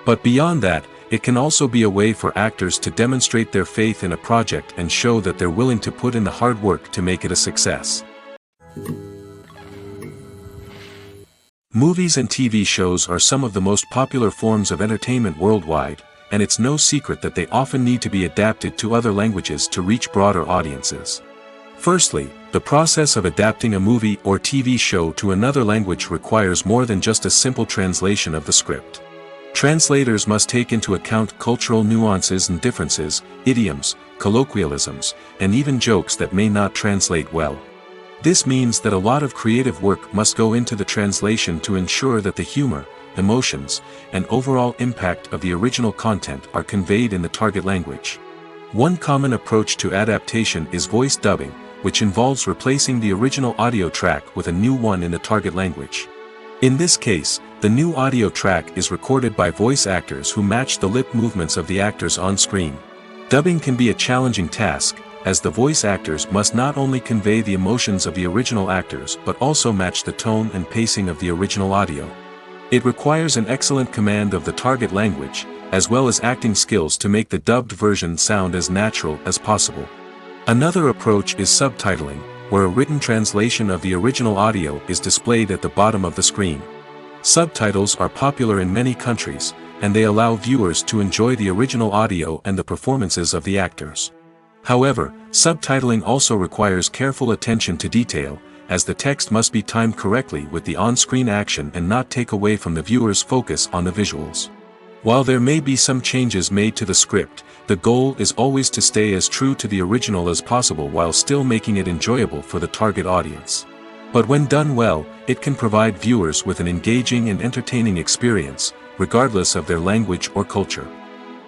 But beyond that, it can also be a way for actors to demonstrate their faith in a project and show that they're willing to put in the hard work to make it a success. Movies and TV shows are some of the most popular forms of entertainment worldwide, and it's no secret that they often need to be adapted to other languages to reach broader audiences. Firstly, the process of adapting a movie or TV show to another language requires more than just a simple translation of the script. Translators must take into account cultural nuances and differences, idioms, colloquialisms, and even jokes that may not translate well. This means that a lot of creative work must go into the translation to ensure that the humor, emotions, and overall impact of the original content are conveyed in the target language. One common approach to adaptation is voice dubbing, which involves replacing the original audio track with a new one in the target language. In this case, the new audio track is recorded by voice actors who match the lip movements of the actors on screen. Dubbing can be a challenging task, as the voice actors must not only convey the emotions of the original actors but also match the tone and pacing of the original audio. It requires an excellent command of the target language, as well as acting skills to make the dubbed version sound as natural as possible. Another approach is subtitling, where a written translation of the original audio is displayed at the bottom of the screen. Subtitles are popular in many countries, and they allow viewers to enjoy the original audio and the performances of the actors. However, subtitling also requires careful attention to detail, as the text must be timed correctly with the on-screen action and not take away from the viewer's focus on the visuals. While there may be some changes made to the script, the goal is always to stay as true to the original as possible while still making it enjoyable for the target audience. But when done well, it can provide viewers with an engaging and entertaining experience, regardless of their language or culture.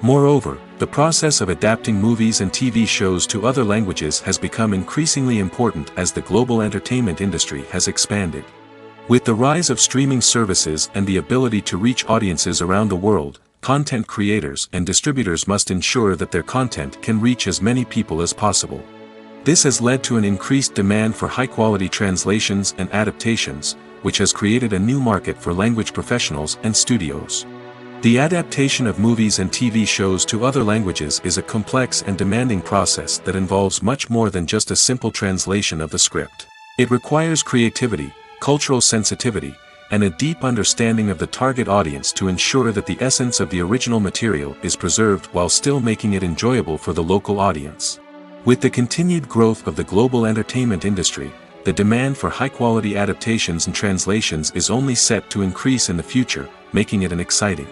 Moreover, the process of adapting movies and TV shows to other languages has become increasingly important as the global entertainment industry has expanded. With the rise of streaming services and the ability to reach audiences around the world, content creators and distributors must ensure that their content can reach as many people as possible. This has led to an increased demand for high-quality translations and adaptations, which has created a new market for language professionals and studios. The adaptation of movies and TV shows to other languages is a complex and demanding process that involves much more than just a simple translation of the script. It requires creativity, cultural sensitivity, and a deep understanding of the target audience to ensure that the essence of the original material is preserved while still making it enjoyable for the local audience. With the continued growth of the global entertainment industry, the demand for high-quality adaptations and translations is only set to increase in the future, making it exciting.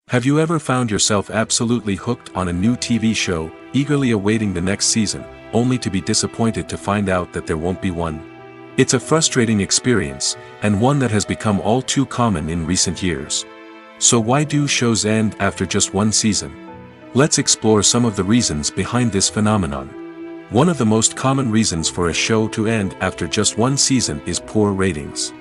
Have you ever found yourself absolutely hooked on a new TV show, eagerly awaiting the next season, only to be disappointed to find out that there won't be one? It's a frustrating experience, and one that has become all too common in recent years. So why do shows end after just one season? Let's explore some of the reasons behind this phenomenon. One of the most common reasons for a show to end after just one season is poor ratings.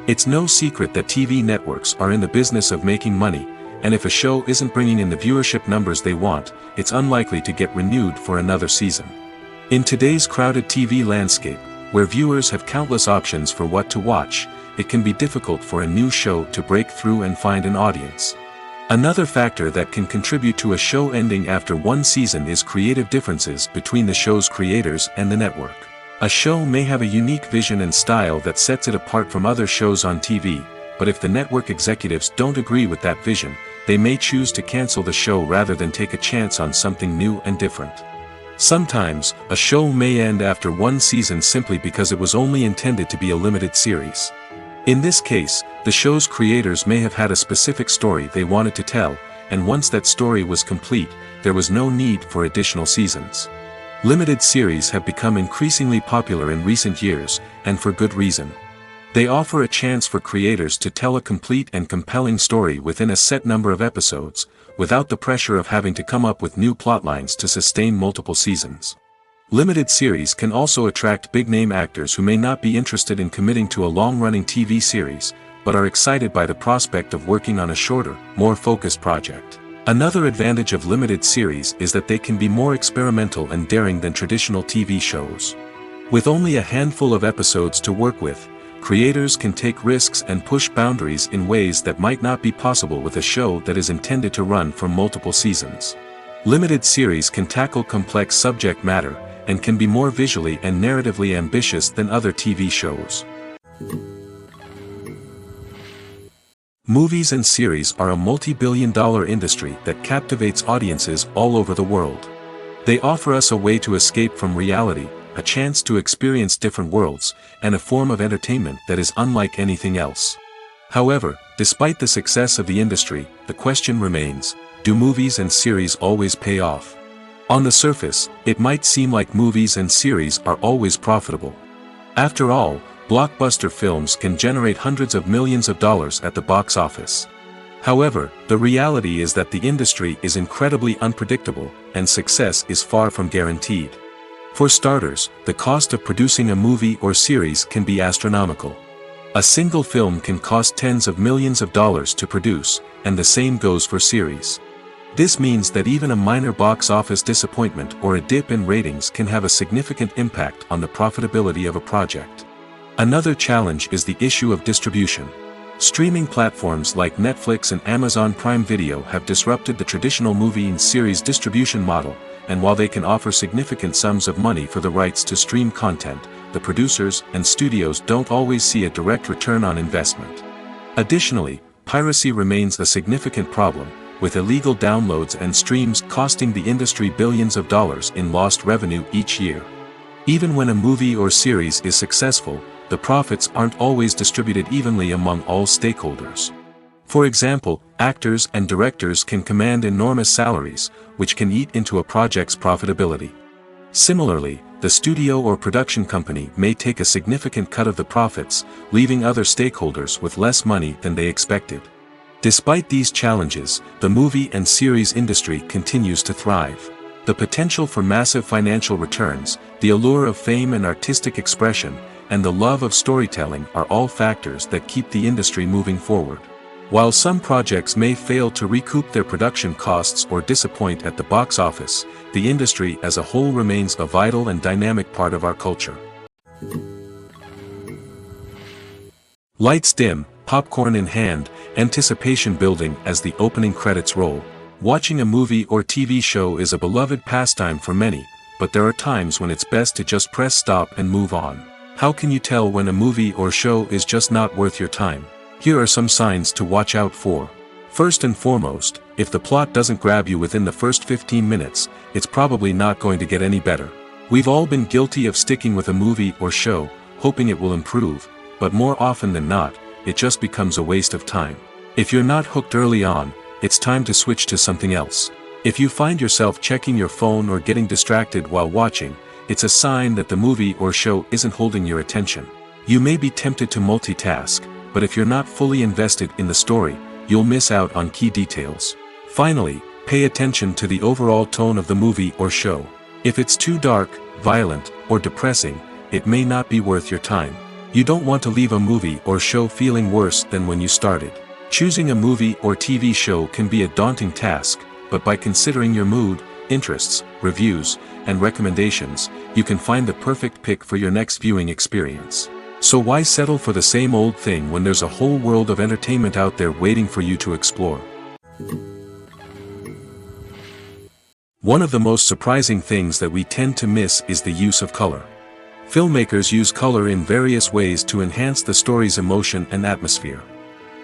It's no secret that TV networks are in the business of making money, and if a show isn't bringing in the viewership numbers they want, it's unlikely to get renewed for another season. In today's crowded TV landscape, where viewers have countless options for what to watch, it can be difficult for a new show to break through and find an audience. Another factor that can contribute to a show ending after one season is creative differences between the show's creators and the network. A show may have a unique vision and style that sets it apart from other shows on TV, but if the network executives don't agree with that vision, they may choose to cancel the show rather than take a chance on something new and different. Sometimes, a show may end after one season simply because it was only intended to be a limited series. In this case, the show's creators may have had a specific story they wanted to tell, and once that story was complete, there was no need for additional seasons. Limited series have become increasingly popular in recent years, and for good reason. They offer a chance for creators to tell a complete and compelling story within a set number of episodes, without the pressure of having to come up with new plotlines to sustain multiple seasons. Limited series can also attract big-name actors who may not be interested in committing to a long-running TV series, but are excited by the prospect of working on a shorter, more focused project. Another advantage of limited series is that they can be more experimental and daring than traditional TV shows. With only a handful of episodes to work with, creators can take risks and push boundaries in ways that might not be possible with a show that is intended to run for multiple seasons. Limited series can tackle complex subject matter, and can be more visually and narratively ambitious than other TV shows. Movies and series are a multi-billion-dollar industry that captivates audiences all over the world. They offer us a way to escape from reality, a chance to experience different worlds, and a form of entertainment that is unlike anything else. However, despite the success of the industry, the question remains, do movies and series always pay off? On the surface, it might seem like movies and series are always profitable. After all, blockbuster films can generate hundreds of millions of dollars at the box office. However, the reality is that the industry is incredibly unpredictable, and success is far from guaranteed. For starters, the cost of producing a movie or series can be astronomical. A single film can cost tens of millions of dollars to produce, and the same goes for series. This means that even a minor box office disappointment or a dip in ratings can have a significant impact on the profitability of a project. Another challenge is the issue of distribution. Streaming platforms like Netflix and Amazon Prime Video have disrupted the traditional movie and series distribution model, and while they can offer significant sums of money for the rights to stream content, the producers and studios don't always see a direct return on investment. Additionally, piracy remains a significant problem, with illegal downloads and streams costing the industry billions of dollars in lost revenue each year. Even when a movie or series is successful, the profits aren't always distributed evenly among all stakeholders. For example, actors and directors can command enormous salaries, which can eat into a project's profitability. Similarly, the studio or production company may take a significant cut of the profits, leaving other stakeholders with less money than they expected. Despite these challenges, the movie and series industry continues to thrive. The potential for massive financial returns, the allure of fame and artistic expression, and the love of storytelling are all factors that keep the industry moving forward. While some projects may fail to recoup their production costs or disappoint at the box office, the industry as a whole remains a vital and dynamic part of our culture. Lights dim, popcorn in hand, anticipation building as the opening credits roll. Watching a movie or TV show is a beloved pastime for many, but there are times when it's best to just press stop and move on. How can you tell when a movie or show is just not worth your time? Here are some signs to watch out for. First and foremost, if the plot doesn't grab you within the first 15 minutes, it's probably not going to get any better. We've all been guilty of sticking with a movie or show, hoping it will improve, but more often than not, it just becomes a waste of time. If you're not hooked early on, it's time to switch to something else. If you find yourself checking your phone or getting distracted while watching, it's a sign that the movie or show isn't holding your attention. You may be tempted to multitask, but if you're not fully invested in the story, you'll miss out on key details. Finally, pay attention to the overall tone of the movie or show. If it's too dark, violent, or depressing, it may not be worth your time. You don't want to leave a movie or show feeling worse than when you started. Choosing a movie or TV show can be a daunting task, but by considering your mood, interests, reviews, and recommendations, you can find the perfect pick for your next viewing experience. So why settle for the same old thing when there's a whole world of entertainment out there waiting for you to explore? One of the most surprising things that we tend to miss is the use of color. Filmmakers use color in various ways to enhance the story's emotion and atmosphere.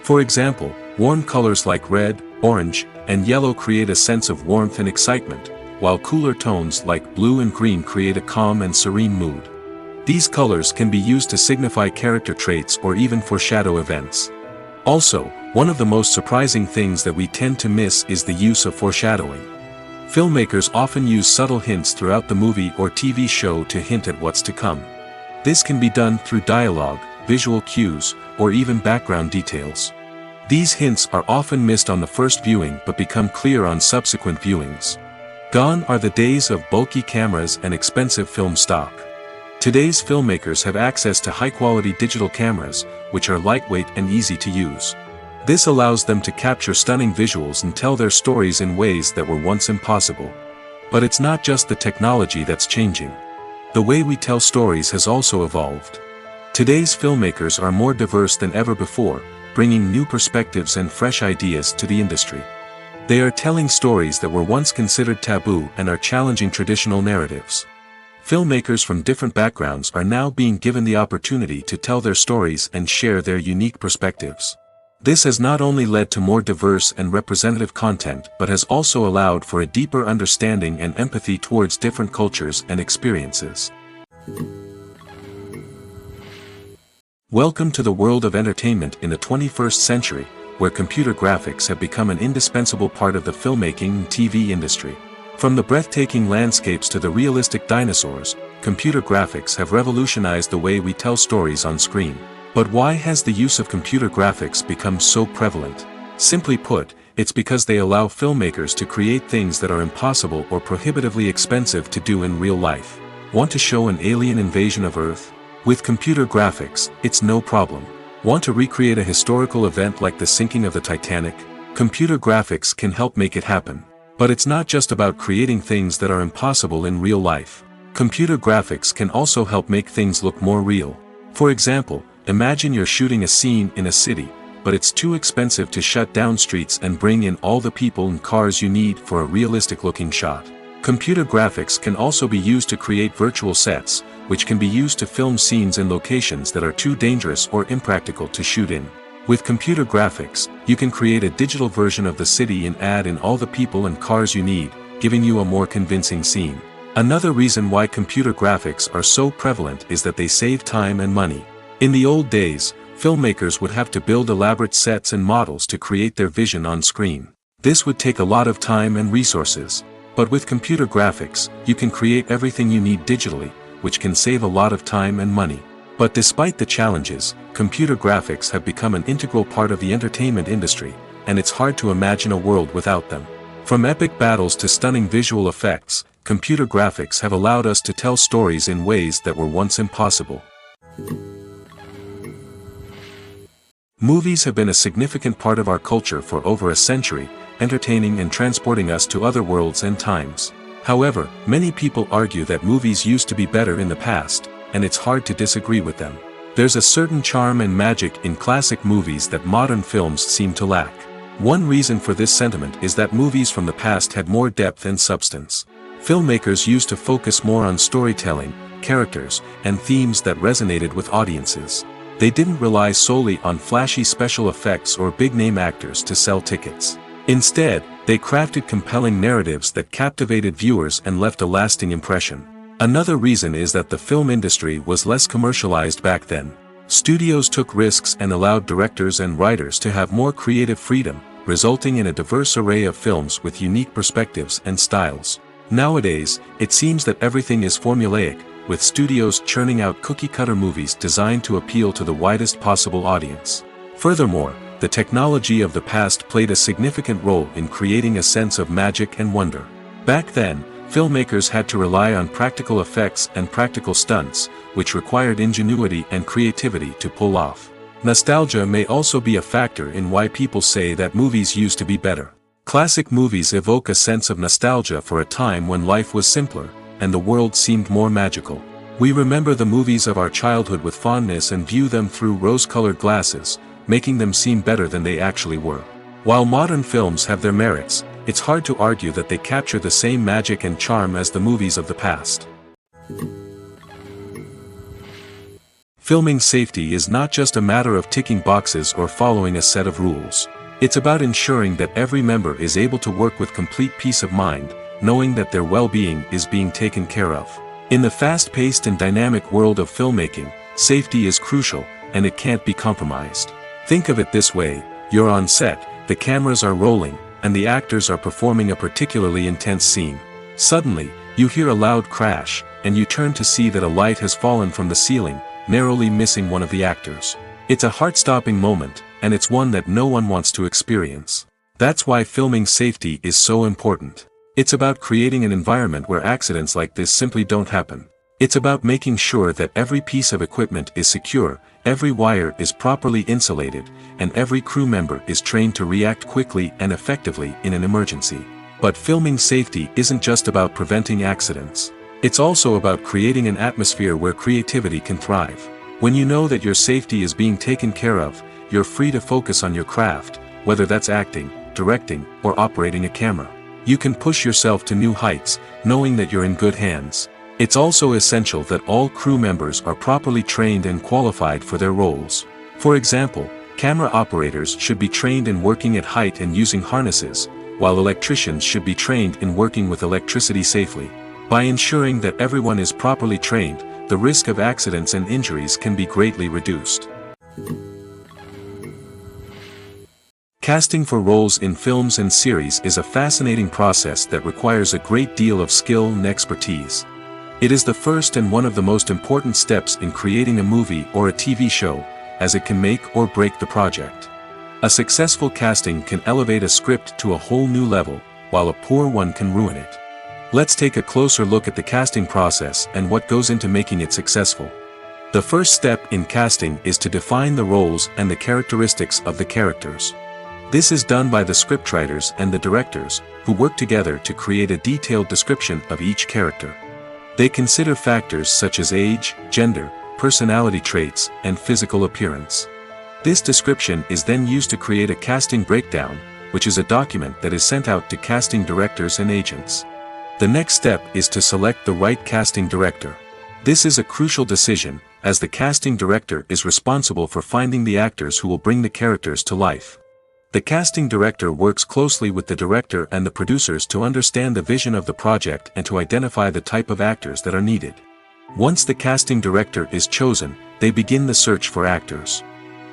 For example, warm colors like red, orange, and yellow create a sense of warmth and excitement, while cooler tones like blue and green create a calm and serene mood. These colors can be used to signify character traits or even foreshadow events. Also, one of the most surprising things that we tend to miss is the use of foreshadowing. Filmmakers often use subtle hints throughout the movie or TV show to hint at what's to come. This can be done through dialogue, visual cues, or even background details. These hints are often missed on the first viewing but become clear on subsequent viewings. Gone are the days of bulky cameras and expensive film stock. Today's filmmakers have access to high-quality digital cameras, which are lightweight and easy to use. This allows them to capture stunning visuals and tell their stories in ways that were once impossible. But it's not just the technology that's changing. The way we tell stories has also evolved. Today's filmmakers are more diverse than ever before, bringing new perspectives and fresh ideas to the industry. They are telling stories that were once considered taboo and are challenging traditional narratives. Filmmakers from different backgrounds are now being given the opportunity to tell their stories and share their unique perspectives. This has not only led to more diverse and representative content but has also allowed for a deeper understanding and empathy towards different cultures and experiences. Welcome to the world of entertainment in the 21st century, where computer graphics have become an indispensable part of the filmmaking and TV industry. From the breathtaking landscapes to the realistic dinosaurs, computer graphics have revolutionized the way we tell stories on screen. But why has the use of computer graphics become so prevalent? Simply put, it's because they allow filmmakers to create things that are impossible or prohibitively expensive to do in real life. Want to show an alien invasion of Earth? With computer graphics, it's no problem. Want to recreate a historical event like the sinking of the Titanic? Computer graphics can help make it happen. But it's not just about creating things that are impossible in real life. Computer graphics can also help make things look more real. For example, imagine you're shooting a scene in a city, but it's too expensive to shut down streets and bring in all the people and cars you need for a realistic-looking shot. Computer graphics can also be used to create virtual sets, which can be used to film scenes in locations that are too dangerous or impractical to shoot in. With computer graphics, you can create a digital version of the city and add in all the people and cars you need, giving you a more convincing scene. Another reason why computer graphics are so prevalent is that they save time and money. In the old days, filmmakers would have to build elaborate sets and models to create their vision on screen. This would take a lot of time and resources. But with computer graphics, you can create everything you need digitally, which can save a lot of time and money. But despite the challenges, computer graphics have become an integral part of the entertainment industry, and it's hard to imagine a world without them. From epic battles to stunning visual effects, computer graphics have allowed us to tell stories in ways that were once impossible. Movies have been a significant part of our culture for over a century, entertaining and transporting us to other worlds and times. However, many people argue that movies used to be better in the past, and it's hard to disagree with them. There's a certain charm and magic in classic movies that modern films seem to lack. One reason for this sentiment is that movies from the past had more depth and substance. Filmmakers used to focus more on storytelling, characters, and themes that resonated with audiences. They didn't rely solely on flashy special effects or big-name actors to sell tickets. Instead, they crafted compelling narratives that captivated viewers and left a lasting impression. Another reason is that the film industry was less commercialized back then. Studios took risks and allowed directors and writers to have more creative freedom, resulting in a diverse array of films with unique perspectives and styles. Nowadays, it seems that everything is formulaic, with studios churning out cookie-cutter movies designed to appeal to the widest possible audience. Furthermore, the technology of the past played a significant role in creating a sense of magic and wonder. Back then, filmmakers had to rely on practical effects and practical stunts, which required ingenuity and creativity to pull off. Nostalgia may also be a factor in why people say that movies used to be better. Classic movies evoke a sense of nostalgia for a time when life was simpler, and the world seemed more magical. We remember the movies of our childhood with fondness and view them through rose-colored glasses, making them seem better than they actually were. While modern films have their merits, it's hard to argue that they capture the same magic and charm as the movies of the past. Filming safety is not just a matter of ticking boxes or following a set of rules. It's about ensuring that every member is able to work with complete peace of mind, knowing that their well-being is being taken care of. In the fast-paced and dynamic world of filmmaking, safety is crucial, and it can't be compromised. Think of it this way: you're on set, the cameras are rolling, and the actors are performing a particularly intense scene. Suddenly, you hear a loud crash, and you turn to see that a light has fallen from the ceiling, narrowly missing one of the actors. It's a heart-stopping moment, and it's one that no one wants to experience. That's why filming safety is so important. It's about creating an environment where accidents like this simply don't happen. It's about making sure that every piece of equipment is secure, every wire is properly insulated, and every crew member is trained to react quickly and effectively in an emergency. But filming safety isn't just about preventing accidents. It's also about creating an atmosphere where creativity can thrive. When you know that your safety is being taken care of, you're free to focus on your craft, whether that's acting, directing, or operating a camera. You can push yourself to new heights, knowing that you're in good hands. It's also essential that all crew members are properly trained and qualified for their roles. For example, camera operators should be trained in working at height and using harnesses, while electricians should be trained in working with electricity safely. By ensuring that everyone is properly trained, the risk of accidents and injuries can be greatly reduced. Casting for roles in films and series is a fascinating process that requires a great deal of skill and expertise. It is the first and one of the most important steps in creating a movie or a TV show, as it can make or break the project. A successful casting can elevate a script to a whole new level, while a poor one can ruin it. Let's take a closer look at the casting process and what goes into making it successful. The first step in casting is to define the roles and the characteristics of the characters. This is done by the scriptwriters and the directors, who work together to create a detailed description of each character. They consider factors such as age, gender, personality traits, and physical appearance. This description is then used to create a casting breakdown, which is a document that is sent out to casting directors and agents. The next step is to select the right casting director. This is a crucial decision, as the casting director is responsible for finding the actors who will bring the characters to life. The casting director works closely with the director and the producers to understand the vision of the project and to identify the type of actors that are needed. Once the casting director is chosen, they begin the search for actors.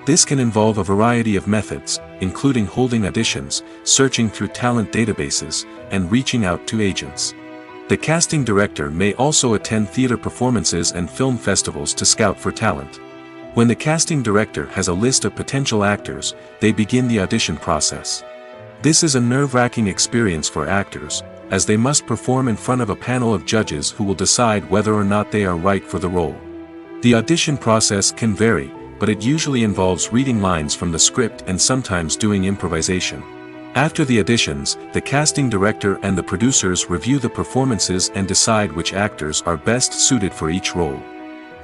This can involve a variety of methods, including holding auditions, searching through talent databases, and reaching out to agents. The casting director may also attend theater performances and film festivals to scout for talent. When the casting director has a list of potential actors, they begin the audition process. This is a nerve-wracking experience for actors, as they must perform in front of a panel of judges who will decide whether or not they are right for the role. The audition process can vary, but it usually involves reading lines from the script and sometimes doing improvisation. After the auditions, the casting director and the producers review the performances and decide which actors are best suited for each role.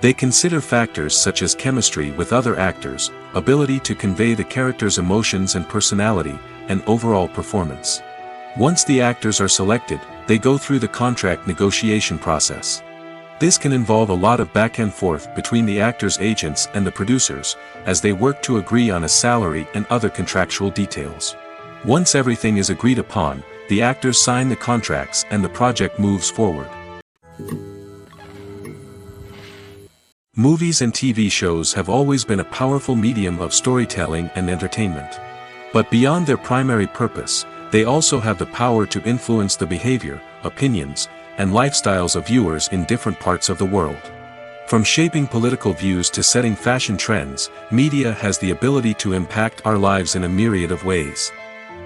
They consider factors such as chemistry with other actors, ability to convey the character's emotions and personality, and overall performance. Once the actors are selected, they go through the contract negotiation process. This can involve a lot of back and forth between the actors' agents and the producers, as they work to agree on a salary and other contractual details. Once everything is agreed upon, the actors sign the contracts and the project moves forward. Movies and TV shows have always been a powerful medium of storytelling and entertainment. But beyond their primary purpose, they also have the power to influence the behavior, opinions, and lifestyles of viewers in different parts of the world. From shaping political views to setting fashion trends, media has the ability to impact our lives in a myriad of ways.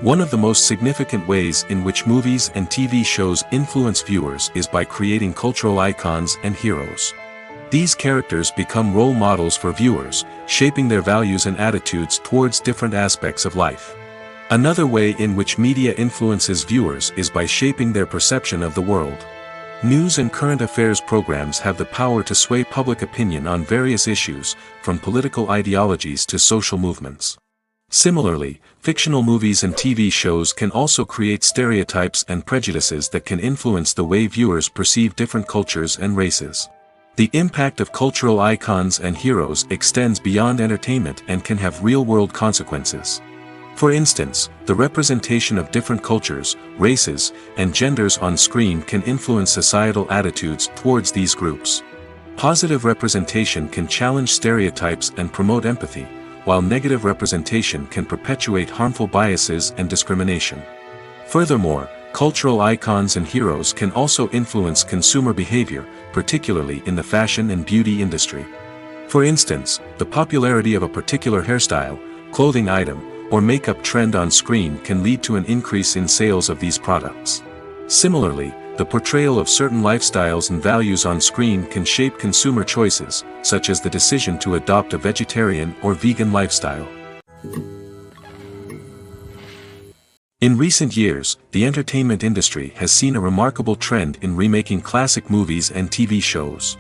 One of the most significant ways in which movies and TV shows influence viewers is by creating cultural icons and heroes. These characters become role models for viewers, shaping their values and attitudes towards different aspects of life. Another way in which media influences viewers is by shaping their perception of the world. News and current affairs programs have the power to sway public opinion on various issues, from political ideologies to social movements. Similarly, fictional movies and TV shows can also create stereotypes and prejudices that can influence the way viewers perceive different cultures and races. The impact of cultural icons and heroes extends beyond entertainment and can have real-world consequences. For instance, the representation of different cultures, races, and genders on screen can influence societal attitudes towards these groups. Positive representation can challenge stereotypes and promote empathy, while negative representation can perpetuate harmful biases and discrimination. Furthermore, cultural icons and heroes can also influence consumer behavior, particularly in the fashion and beauty industry. For instance, the popularity of a particular hairstyle, clothing item, or makeup trend on screen can lead to an increase in sales of these products. Similarly, the portrayal of certain lifestyles and values on screen can shape consumer choices, such as the decision to adopt a vegetarian or vegan lifestyle. In recent years, the entertainment industry has seen a remarkable trend in remaking classic movies and TV shows.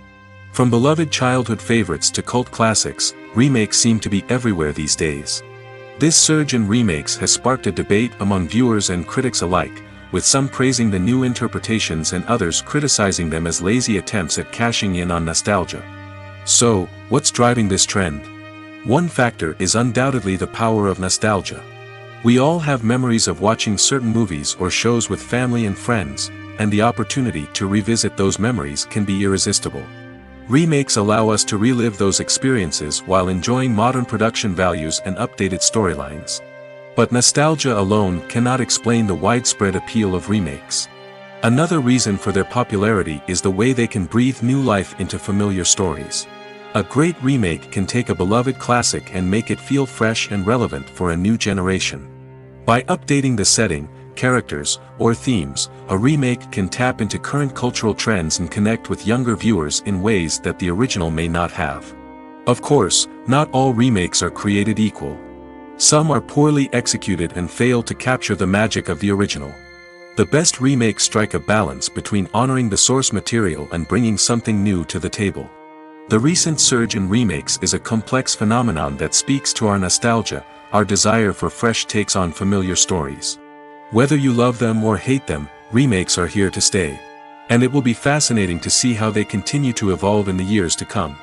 From beloved childhood favorites to cult classics, remakes seem to be everywhere these days. This surge in remakes has sparked a debate among viewers and critics alike, with some praising the new interpretations and others criticizing them as lazy attempts at cashing in on nostalgia. So, what's driving this trend? One factor is undoubtedly the power of nostalgia. We all have memories of watching certain movies or shows with family and friends, and the opportunity to revisit those memories can be irresistible. Remakes allow us to relive those experiences while enjoying modern production values and updated storylines. But nostalgia alone cannot explain the widespread appeal of remakes. Another reason for their popularity is the way they can breathe new life into familiar stories. A great remake can take a beloved classic and make it feel fresh and relevant for a new generation. By updating the setting, characters, or themes, a remake can tap into current cultural trends and connect with younger viewers in ways that the original may not have. Of course, not all remakes are created equal. Some are poorly executed and fail to capture the magic of the original. The best remakes strike a balance between honoring the source material and bringing something new to the table. The recent surge in remakes is a complex phenomenon that speaks to our nostalgia, our desire for fresh takes on familiar stories. Whether you love them or hate them, remakes are here to stay. And it will be fascinating to see how they continue to evolve in the years to come.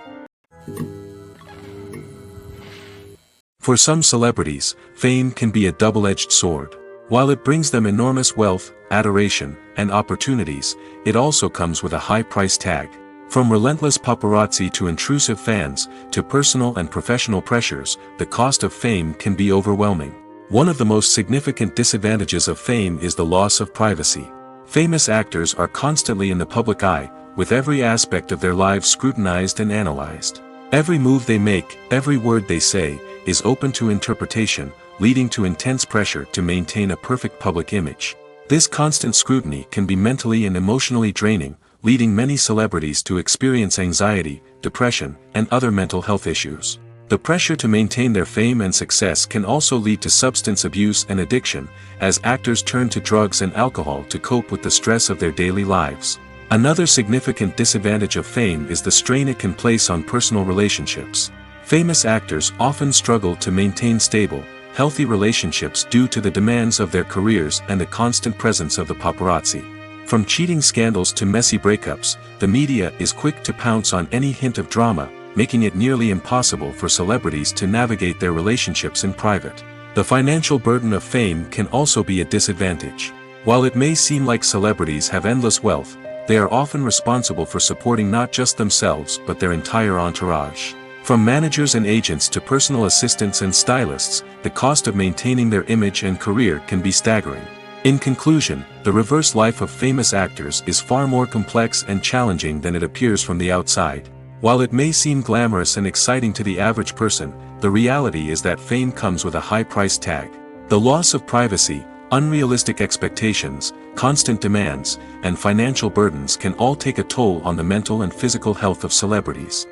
For some celebrities, fame can be a double-edged sword. While it brings them enormous wealth, adoration, and opportunities, it also comes with a high price tag. From relentless paparazzi to intrusive fans, to personal and professional pressures, the cost of fame can be overwhelming. One of the most significant disadvantages of fame is the loss of privacy. Famous actors are constantly in the public eye, with every aspect of their lives scrutinized and analyzed. Every move they make, every word they say, is open to interpretation, leading to intense pressure to maintain a perfect public image. This constant scrutiny can be mentally and emotionally draining, leading many celebrities to experience anxiety, depression, and other mental health issues. The pressure to maintain their fame and success can also lead to substance abuse and addiction, as actors turn to drugs and alcohol to cope with the stress of their daily lives. Another significant disadvantage of fame is the strain it can place on personal relationships. Famous actors often struggle to maintain stable, healthy relationships due to the demands of their careers and the constant presence of the paparazzi. From cheating scandals to messy breakups, the media is quick to pounce on any hint of drama, making it nearly impossible for celebrities to navigate their relationships in private. The financial burden of fame can also be a disadvantage. While it may seem like celebrities have endless wealth, they are often responsible for supporting not just themselves but their entire entourage. From managers and agents to personal assistants and stylists, the cost of maintaining their image and career can be staggering. In conclusion, the reverse life of famous actors is far more complex and challenging than it appears from the outside. While it may seem glamorous and exciting to the average person, the reality is that fame comes with a high price tag. The loss of privacy, unrealistic expectations, constant demands, and financial burdens can all take a toll on the mental and physical health of celebrities.